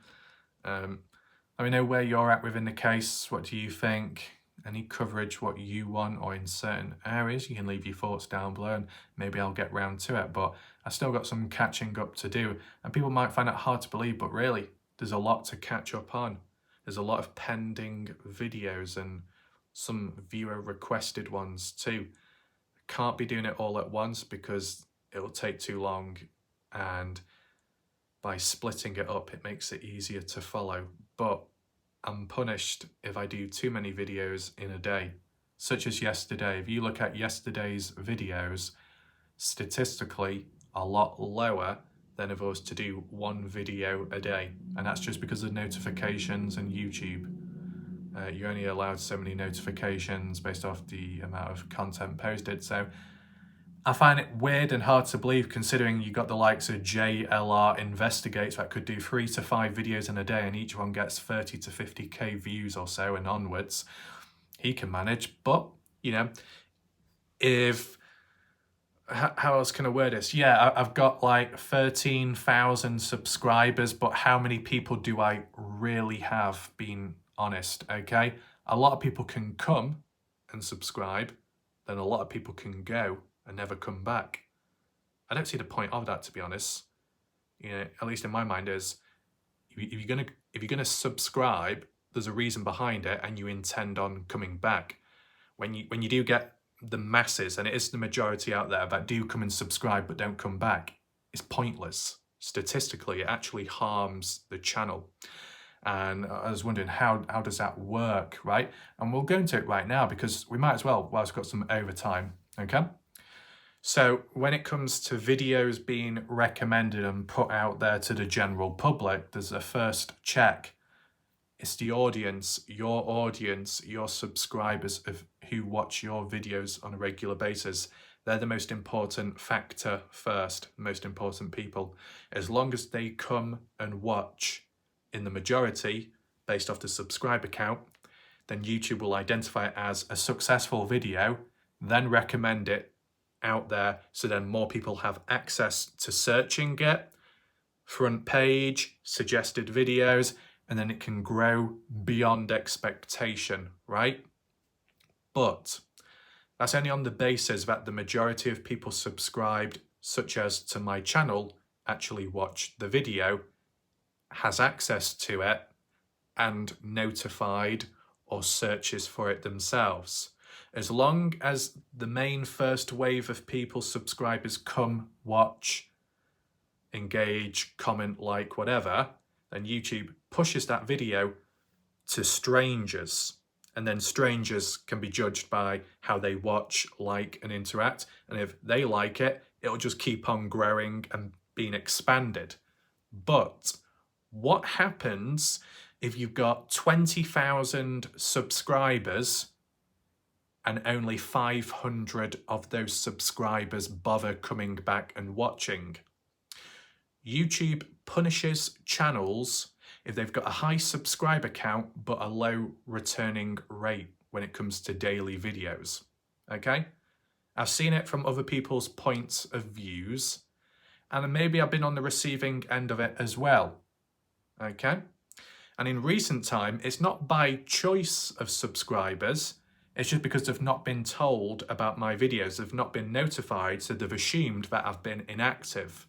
[SPEAKER 1] Let me know where you're at within the case. What do you think? Any coverage, what you want, or in certain areas, you can leave your thoughts down below and maybe I'll get round to it. But I still got some catching up to do, and people might find it hard to believe, but really there's a lot to catch up on. There's a lot of pending videos and some viewer requested ones too. can't be doing it all at once because it'll take too long, and by splitting it up it makes it easier to follow. But I'm punished if I do too many videos in a day, such as yesterday. If you look at yesterday's videos, statistically a lot lower than if I was to do one video a day, and that's just because of notifications and YouTube. You're only allowed so many notifications based off the amount of content posted. So I find it weird and hard to believe, considering you got the likes of JLR Investigates that could do 3 to 5 videos in a day and each one gets 30 to 50k views or so and onwards. He can manage. But, you know, if... how else can I word this? Yeah, I've got like 13,000 subscribers, but how many people do I really have, being honest, okay? A lot of people can come and subscribe, then a lot of people can go and never come back. I don't see the point of that, to be honest. You know, at least in my mind, is if you're gonna subscribe, there's a reason behind it, and you intend on coming back. When you do get the masses, and it is the majority out there that do come and subscribe but don't come back, it's pointless. Statistically, it actually harms the channel. And I was wondering, how does that work, right? And we'll go into it right now because we might as well, whilst we've got some overtime, okay? So when it comes to videos being recommended and put out there to the general public, there's a first check. It's the audience, your subscribers of who watch your videos on a regular basis. They're the most important factor first, most important people. As long as they come and watch in the majority, based off the subscriber count, then YouTube will identify it as a successful video, then recommend it out there, so then more people have access to searching it, front page, suggested videos, and then it can grow beyond expectation, right? But that's only on the basis that the majority of people subscribed, such as to my channel, actually watch the video, has access to it, and notified or searches for it themselves. As long as the main first wave of people, subscribers, come, watch, engage, comment, like, whatever, then YouTube pushes that video to strangers. And then strangers can be judged by how they watch, like, and interact. And if they like it, it'll just keep on growing and being expanded. But what happens if you've got 20,000 subscribers and only 500 of those subscribers bother coming back and watching? YouTube punishes channels if they've got a high subscriber count but a low returning rate when it comes to daily videos, okay? I've seen it from other people's points of views, and maybe I've been on the receiving end of it as well, okay? And in recent time, it's not by choice of subscribers, it's just because they've not been told about my videos, they've not been notified, so they've assumed that I've been inactive.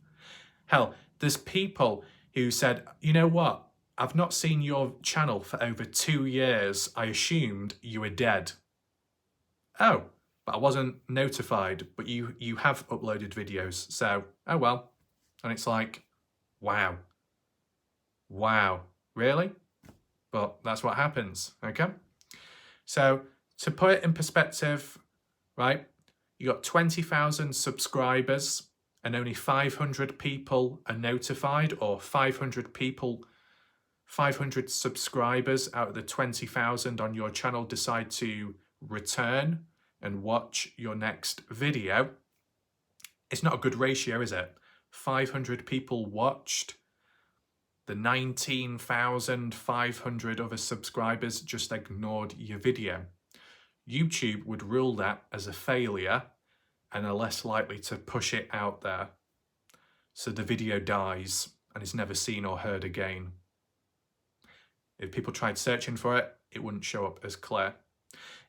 [SPEAKER 1] Hell, there's people who said, you know what, I've not seen your channel for over 2 years, I assumed you were dead. Oh, but I wasn't notified, but you have uploaded videos, so, oh well. And it's like, wow, really? But that's what happens, okay? So to put it in perspective, right, you got 20,000 subscribers and only 500 people are notified, or 500 subscribers out of the 20,000 on your channel decide to return and watch your next video. It's not a good ratio, is it? 500 people watched, the 19,500 other subscribers just ignored your video. YouTube would rule that as a failure and are less likely to push it out there. So the video dies and is never seen or heard again. If people tried searching for it, it wouldn't show up as clear.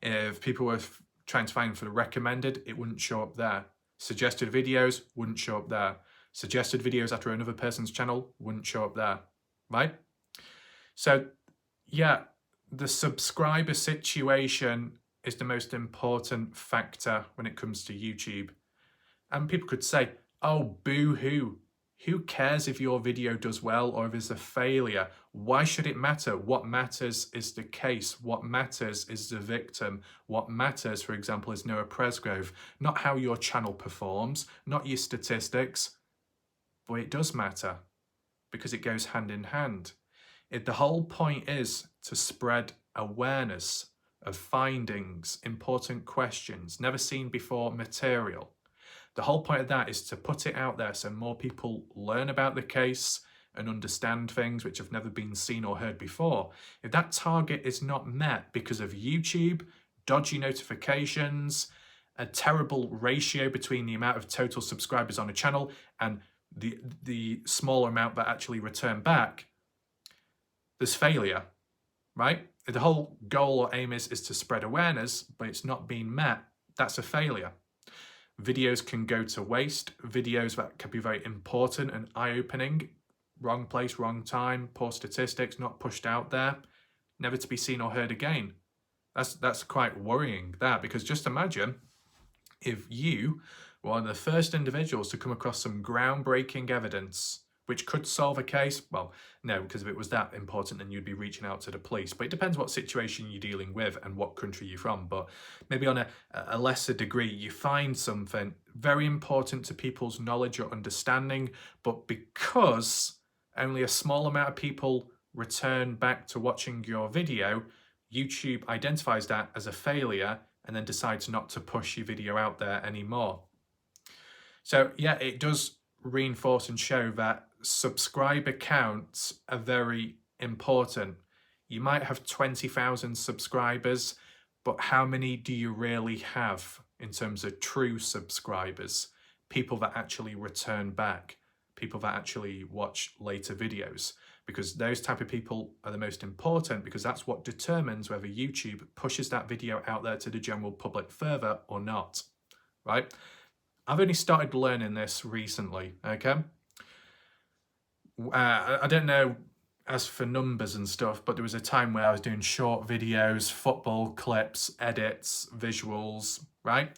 [SPEAKER 1] If people were trying to find for the recommended, it wouldn't show up there. Suggested videos wouldn't show up there. Suggested videos after another person's channel wouldn't show up there, right? So yeah, the subscriber situation is the most important factor when it comes to YouTube. And people could say, oh, boo-hoo. Who cares if your video does well or if it's a failure? Why should it matter? What matters is the case. What matters is the victim. What matters, for example, is Noah Presgrove. Not how your channel performs, not your statistics. But it does matter because it goes hand in hand. The whole point is to spread awareness of findings, important questions, never seen before material. The whole point of that is to put it out there so more people learn about the case and understand things which have never been seen or heard before. If that target is not met because of YouTube, dodgy notifications, a terrible ratio between the amount of total subscribers on a channel and the smaller amount that actually return back, there's failure, right? If the whole goal or aim is to spread awareness, but it's not being met, that's a failure. Videos can go to waste, videos that can be very important and eye-opening, wrong place, wrong time, poor statistics, not pushed out there, never to be seen or heard again. That's quite worrying, that, because just imagine if you were one of the first individuals to come across some groundbreaking evidence which could solve a case. Well, no, because if it was that important, then you'd be reaching out to the police. But it depends what situation you're dealing with and what country you're from. But maybe on a lesser degree, you find something very important to people's knowledge or understanding, but because only a small amount of people return back to watching your video, YouTube identifies that as a failure and then decides not to push your video out there anymore. So yeah, it does reinforce and show that subscriber counts are very important. You might have 20,000 subscribers, but how many do you really have in terms of true subscribers? People that actually return back, people that actually watch later videos, because those type of people are the most important, because that's what determines whether YouTube pushes that video out there to the general public further or not, right? I've only started learning this recently, okay? I don't know as for numbers and stuff, but there was a time where I was doing short videos, football clips, edits, visuals, right?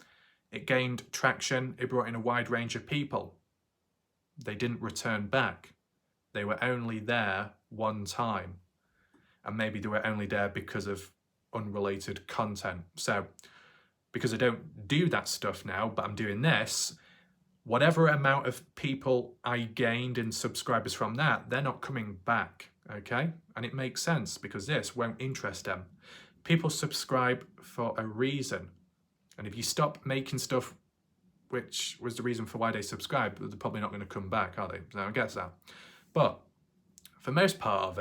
[SPEAKER 1] It gained traction, it brought in a wide range of people. They didn't return back. They were only there one time. And maybe they were only there because of unrelated content. So, because I don't do that stuff now, but I'm doing this, whatever amount of people I gained in subscribers from that, they're not coming back, okay? And it makes sense because this won't interest them. People subscribe for a reason. And if you stop making stuff which was the reason for why they subscribe, they're probably not going to come back, are they? So I guess that. But for most part of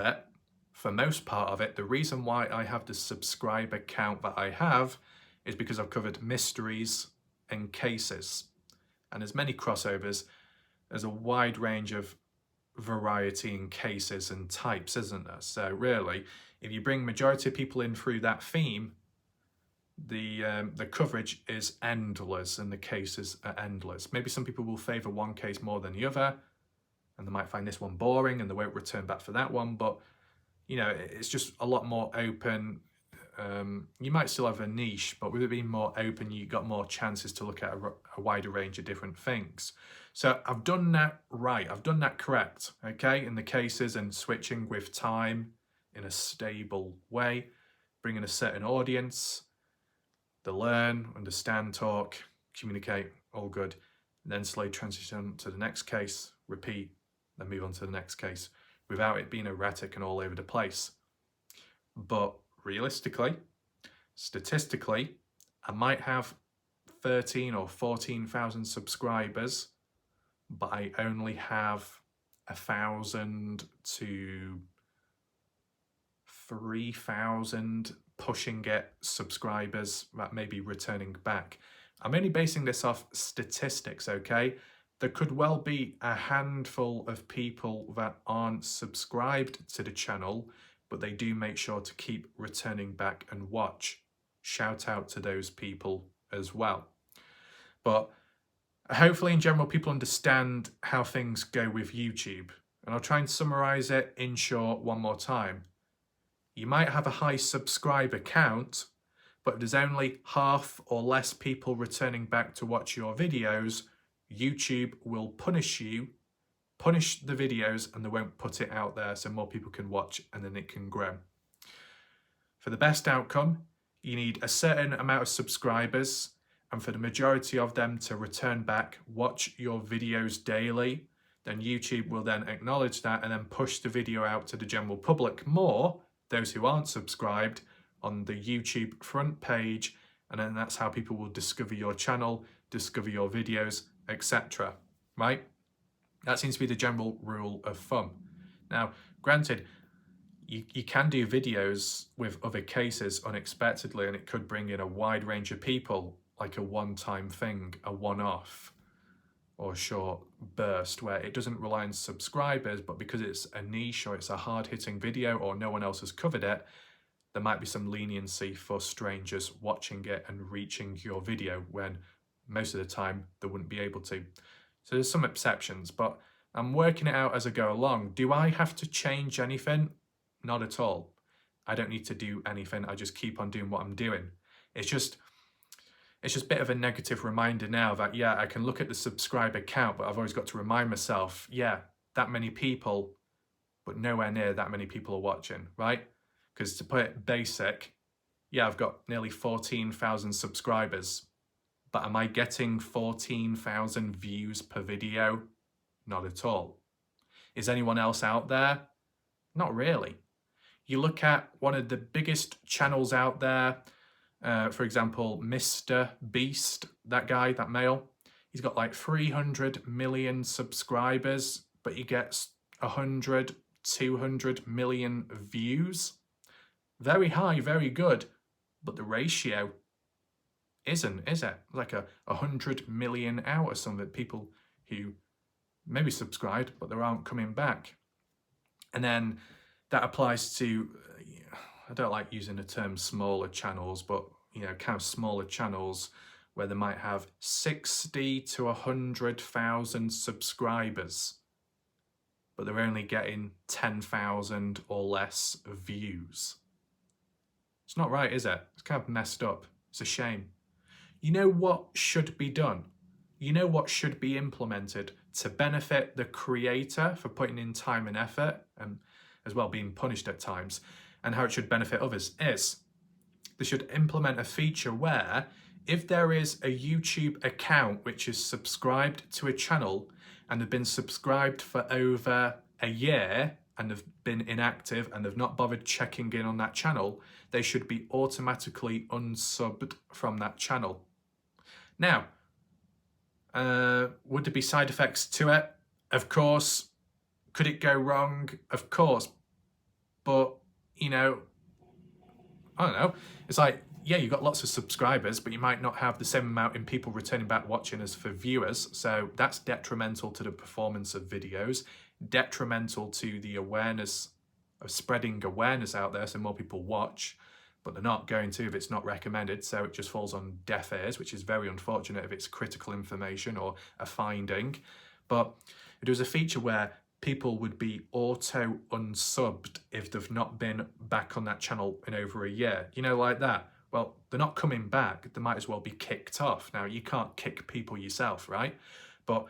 [SPEAKER 1] it, the reason why I have the subscriber count that I have is because I've covered mysteries and cases. And there's many crossovers. There's a wide range of variety in cases and types, isn't there? So really, if you bring majority of people in through that theme, the coverage is endless and the cases are endless. Maybe some people will favour one case more than the other, and they might find this one boring and they won't return back for that one, but you know, it's just a lot more open. You might still have a niche, but with it being more open, you got more chances to look at a wider range of different things. So I've done that right, I've done that correct, okay, in the cases and switching with time in a stable way, bringing a certain audience, they learn, understand, talk, communicate, all good. And then slowly transition to the next case, repeat, then move on to the next case without it being erratic and all over the place. But realistically, statistically, I might have 13 or 14,000 subscribers, but I only have 1,000 to 3,000 pushing it subscribers that may be returning back. I'm only basing this off statistics, okay? There could well be a handful of people that aren't subscribed to the channel, but they do make sure to keep returning back and watch. Shout out to those people as well. But hopefully in general people understand how things go with YouTube. And I'll try and summarize it in short one more time. You might have a high subscriber count, But if there's only half or less people returning back to watch your videos, YouTube will punish the videos, and they won't put it out there so more people can watch, and then it can grow. For the best outcome, you need a certain amount of subscribers, and for the majority of them to return back, watch your videos daily. Then YouTube will then acknowledge that and then push the video out to the general public more, those who aren't subscribed, on the YouTube front page, and then that's how people will discover your channel, discover your videos, etc. Right? That seems to be the general rule of thumb. Now, granted, you can do videos with other cases unexpectedly, and it could bring in a wide range of people, like a one-time thing, a one-off or short burst, where it doesn't rely on subscribers, but because it's a niche or it's a hard-hitting video or no one else has covered it, there might be some leniency for strangers watching it and reaching your video when most of the time they wouldn't be able to. So there's some exceptions, but I'm working it out as I go along. Do I have to change anything? Not at all. I don't need to do anything. I just keep on doing what I'm doing. It's just a bit of a negative reminder now that, yeah, I can look at the subscriber count, but I've always got to remind myself, yeah, that many people, but nowhere near that many people are watching, right? Because to put it basic, yeah, I've got nearly 14,000 subscribers, but am I getting 14,000 views per video? Not at all. Is anyone else out there? Not really. You look at one of the biggest channels out there, for example, Mr. Beast, that guy, that male, he's got like 300 million subscribers, but he gets 100, 200 million views. Very high, very good, but the ratio isn't, is it? Like 100 million out or something, people who maybe subscribed, but they aren't coming back. And then that applies to, I don't like using the term smaller channels, but kind of smaller channels where they might have 60 to 100,000 subscribers, but they're only getting 10,000 or less views. It's not right, is it? It's kind of messed up. It's a shame. You know what should be done? You know what should be implemented to benefit the creator for putting in time and effort, and as well being punished at times, and how it should benefit others is they should implement a feature where if there is a YouTube account which is subscribed to a channel and have been subscribed for over a year and have been inactive and have not bothered checking in on that channel, they should be automatically unsubbed from that channel. Now, would there be side effects to it? Of course. Could it go wrong? Of course. But, I don't know. It's like, yeah, you've got lots of subscribers, but you might not have the same amount in people returning back watching as for viewers. So that's detrimental to the performance of videos, detrimental to the awareness of spreading awareness out there so more people watch, but they're not going to if it's not recommended. So it just falls on deaf ears, which is very unfortunate if it's critical information or a finding. But if there was a feature where people would be auto unsubbed if they've not been back on that channel in over a year, like that. Well, they're not coming back. They might as well be kicked off. Now, you can't kick people yourself, right? But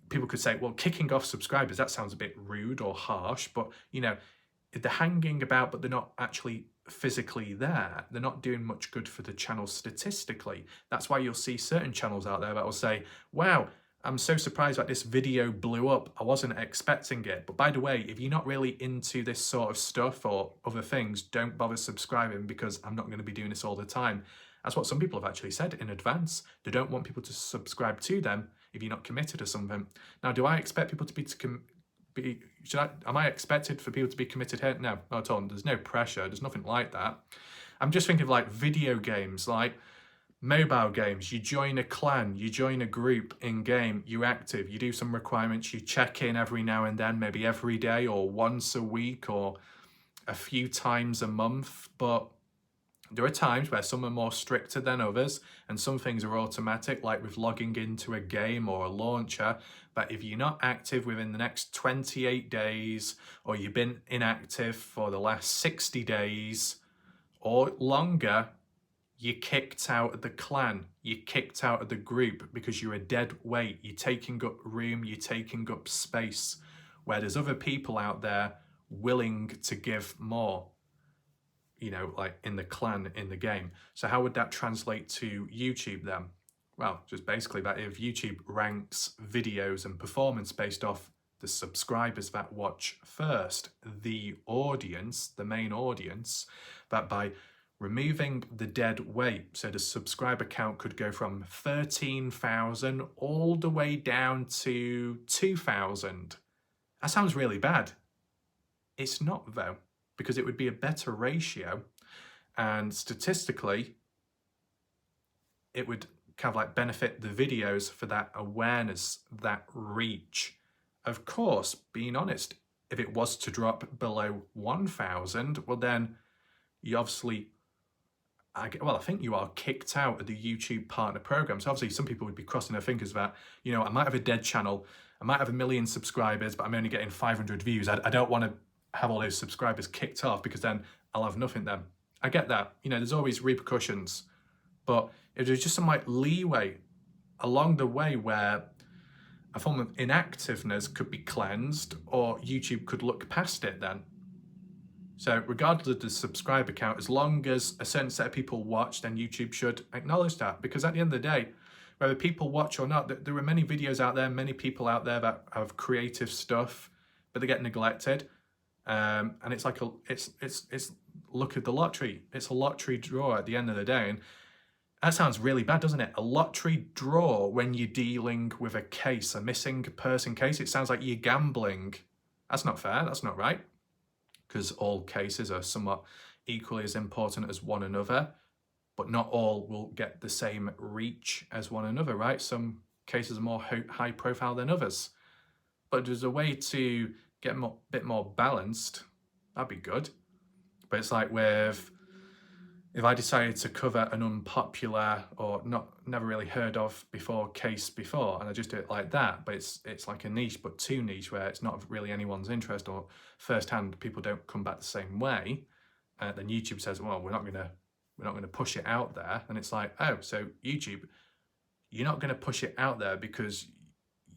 [SPEAKER 1] people could say, well, kicking off subscribers, that sounds a bit rude or harsh. But, if they're hanging about, but they're not actually physically there, they're not doing much good for the channel statistically. That's why you'll see certain channels out there that will say, wow, I'm so surprised that this video blew up. I wasn't expecting it. But by the way, if you're not really into this sort of stuff or other things, don't bother subscribing because I'm not going to be doing this all the time. That's what some people have actually said in advance. They don't want people to subscribe to them if you're not committed to something. Now, do I expect people to am I expected for people to be committed here? No, not at all. There's no pressure. There's nothing like that. I'm just thinking of like video games, like mobile games. You join a clan, you join a group in game, you're active, you do some requirements, you check in every now and then, maybe every day or once a week or a few times a month. But there are times where some are more stricter than others and some things are automatic, like with logging into a game or a launcher. But if you're not active within the next 28 days or you've been inactive for the last 60 days or longer, You're kicked out of the clan, you're kicked out of the group because you're a dead weight, you're taking up room, you're taking up space, where there's other people out there willing to give more, you know, like in the clan, in the game. So how would that translate to YouTube then? Well, just basically that if YouTube ranks videos and performance based off the subscribers that watch first, the audience, the main audience, that by removing the dead weight, so the subscriber count could go from 13,000 all the way down to 2,000. That sounds really bad. It's not though, because it would be a better ratio, and statistically it would kind of like benefit the videos for that awareness, that reach. Of course, being honest, if it was to drop below 1,000, well then you obviously, I think you are kicked out of the YouTube partner program. So obviously some people would be crossing their fingers that, you know, I might have a dead channel, I might have 1 million subscribers, but I'm only getting 500 views. I don't want to have all those subscribers kicked off because then I'll have nothing then. I get that, you know, there's always repercussions, but if there's just some like leeway along the way where a form of inactiveness could be cleansed, or YouTube could look past it then. So regardless of the subscriber count, as long as a certain set of people watch, then YouTube should acknowledge that. Because at the end of the day, whether people watch or not, there are many videos out there, many people out there that have creative stuff, but they get neglected. And it's like it's look at the lottery. It's a lottery draw at the end of the day. And that sounds really bad, doesn't it? A lottery draw when you're dealing with a case, a missing person case. It sounds like you're gambling. That's not fair. That's not right. Because all cases are somewhat equally as important as one another, but not all will get the same reach as one another, right? Some cases are more high profile than others. But there's a way to get a bit more balanced. That'd be good. But it's like with, if I decided to cover an unpopular or never really heard of before case before, and I just do it like that, but it's like a niche, but too niche, where it's not really anyone's interest, or firsthand people don't come back the same way, then YouTube says, well, we're not gonna push it out there. And it's like, oh, so YouTube, you're not gonna push it out there because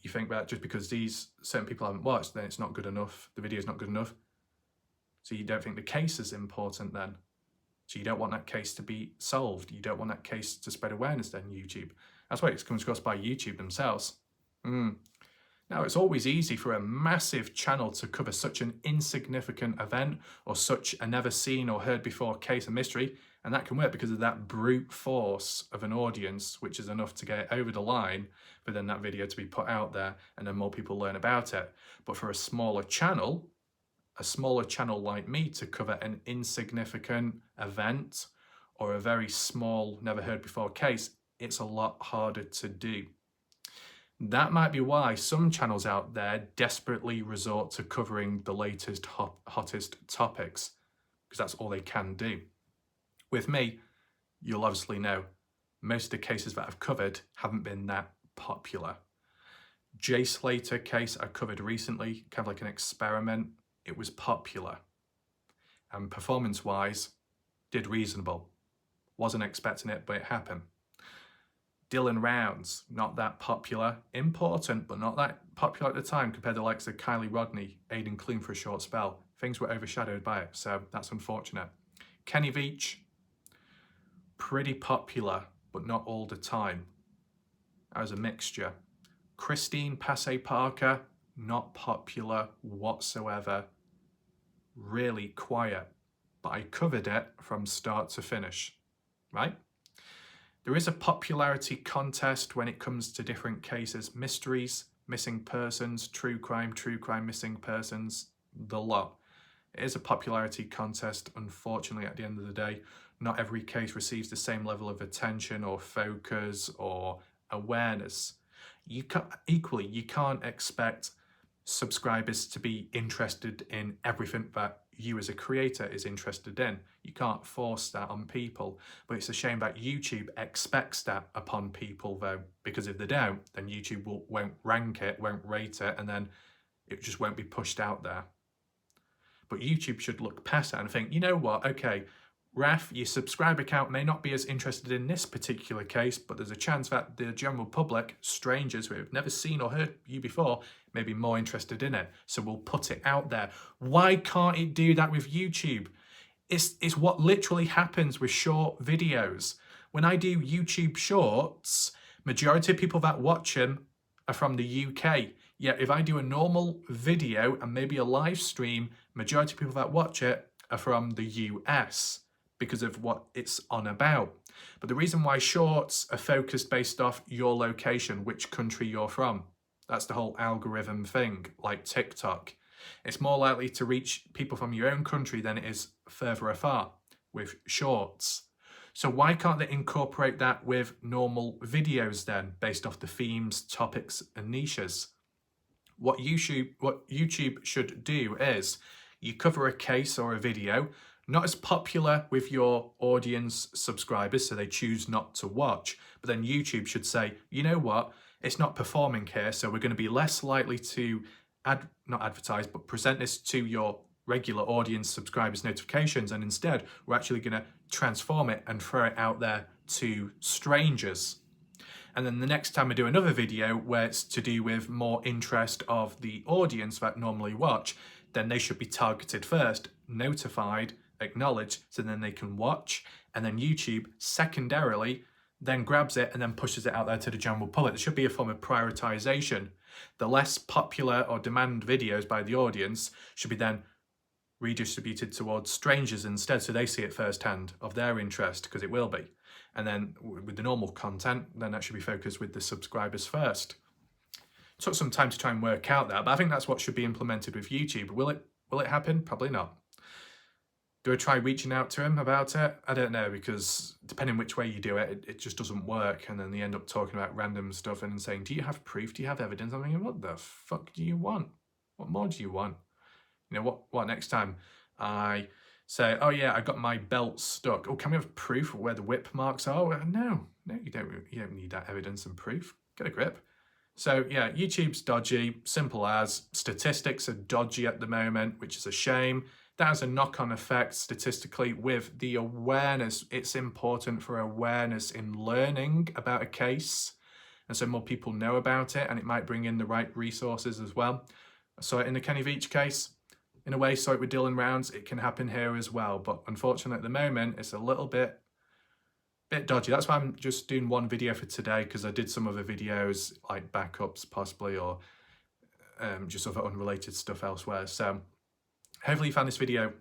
[SPEAKER 1] you think that just because these certain people haven't watched, then it's not good enough, the video's not good enough. So you don't think the case is important then? So you don't want that case to be solved. You don't want that case to spread awareness then, YouTube. That's why it comes across by YouTube themselves. Now, it's always easy for a massive channel to cover such an insignificant event or such a never seen or heard before case of mystery. And that can work because of that brute force of an audience, which is enough to get it over the line for then that video to be put out there and then more people learn about it. But for a smaller channel like me to cover an insignificant event or a very small, never heard before case, it's a lot harder to do. That might be why some channels out there desperately resort to covering the latest, hottest topics, because that's all they can do. With me, you'll obviously know, most of the cases that I've covered haven't been that popular. Jay Slater case I covered recently, kind of like an experiment. It was popular, and performance-wise, did reasonable. Wasn't expecting it, but it happened. Dylan Rounds, not that popular. Important, but not that popular at the time compared to the likes of Kylie Rodney, Aidan Clune for a short spell. Things were overshadowed by it, so that's unfortunate. Kenny Veach, pretty popular, but not all the time. That was a mixture. Christine Passe Parker, not popular whatsoever. Really quiet, but I covered it from start to finish, right? There is a popularity contest when it comes to different cases, mysteries, missing persons, true crime, missing persons, the lot. It is a popularity contest, unfortunately, at the end of the day. Not every case receives the same level of attention or focus or awareness. You can't expect subscribers to be interested in everything that you as a creator is interested in. You can't force that on people, but it's a shame that YouTube expects that upon people though, because if they don't, then YouTube won't rank it, won't rate it, and then it just won't be pushed out there. But YouTube should look past that and think, you know what, okay, Ref, your subscriber account may not be as interested in this particular case, but there's a chance that the general public, strangers who have never seen or heard you before, may be more interested in it. So we'll put it out there. Why can't it do that with YouTube? It's what literally happens with short videos. When I do YouTube shorts, majority of people that watch them are from the UK. Yet if I do a normal video and maybe a live stream, majority of people that watch it are from the US because of what it's on about. But the reason why shorts are focused based off your location, which country you're from. That's the whole algorithm thing, like TikTok. It's more likely to reach people from your own country than it is further afar with shorts. So why can't they incorporate that with normal videos then, based off the themes, topics, and niches? What YouTube should do is you cover a case or a video, not as popular with your audience subscribers, so they choose not to watch, but then YouTube should say, you know what, it's not performing here, so we're going to be less likely to not advertise, but present this to your regular audience subscribers notifications, and instead we're actually going to transform it and throw it out there to strangers. And then the next time I do another video where it's to do with more interest of the audience that normally watch, then they should be targeted first, notified, acknowledged, so then they can watch, and then YouTube secondarily then grabs it and then pushes it out there to the general public. There should be a form of prioritization. The less popular or demand videos by the audience should be then redistributed towards strangers instead, so they see it firsthand of their interest, because it will be. And then with the normal content, then that should be focused with the subscribers first. It took some time to try and work out that, but I think that's what should be implemented with YouTube. Will it happen? Probably not. Do I try reaching out to him about it? I don't know, because depending which way you do it, it just doesn't work. And then they end up talking about random stuff and saying, do you have proof? Do you have evidence? I'm thinking, what the fuck do you want? What more do you want? You know, what next time I say, oh yeah, I got my belt stuck. Oh, can we have proof of where the whip marks are? Well, no, you don't need that evidence and proof. Get a grip. So yeah, YouTube's dodgy, simple as. Statistics are dodgy at the moment, which is a shame. That has a knock-on effect statistically with the awareness. It's important for awareness in learning about a case, and so more people know about it, and it might bring in the right resources as well. So in the Kenny Veach case, in a way, saw it with Dylan Rounds, it can happen here as well. But unfortunately, at the moment, it's a little bit dodgy. That's why I'm just doing one video for today, because I did some other videos, like backups possibly, or just other unrelated stuff elsewhere. So hopefully you found this video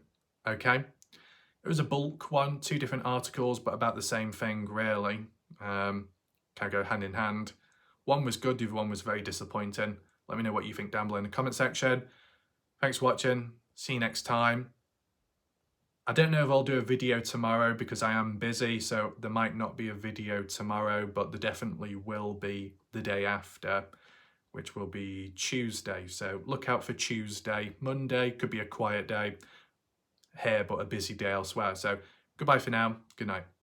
[SPEAKER 1] okay. It was a bulk one, 2 different articles, but about the same thing, really. Kind of go hand in hand. One was good, the other one was very disappointing. Let me know what you think down below in the comment section. Thanks for watching. See you next time. I don't know if I'll do a video tomorrow because I am busy, so there might not be a video tomorrow, but there definitely will be the day after, which will be Tuesday. So look out for Tuesday. Monday could be a quiet day here, but a busy day elsewhere. So goodbye for now. Good night.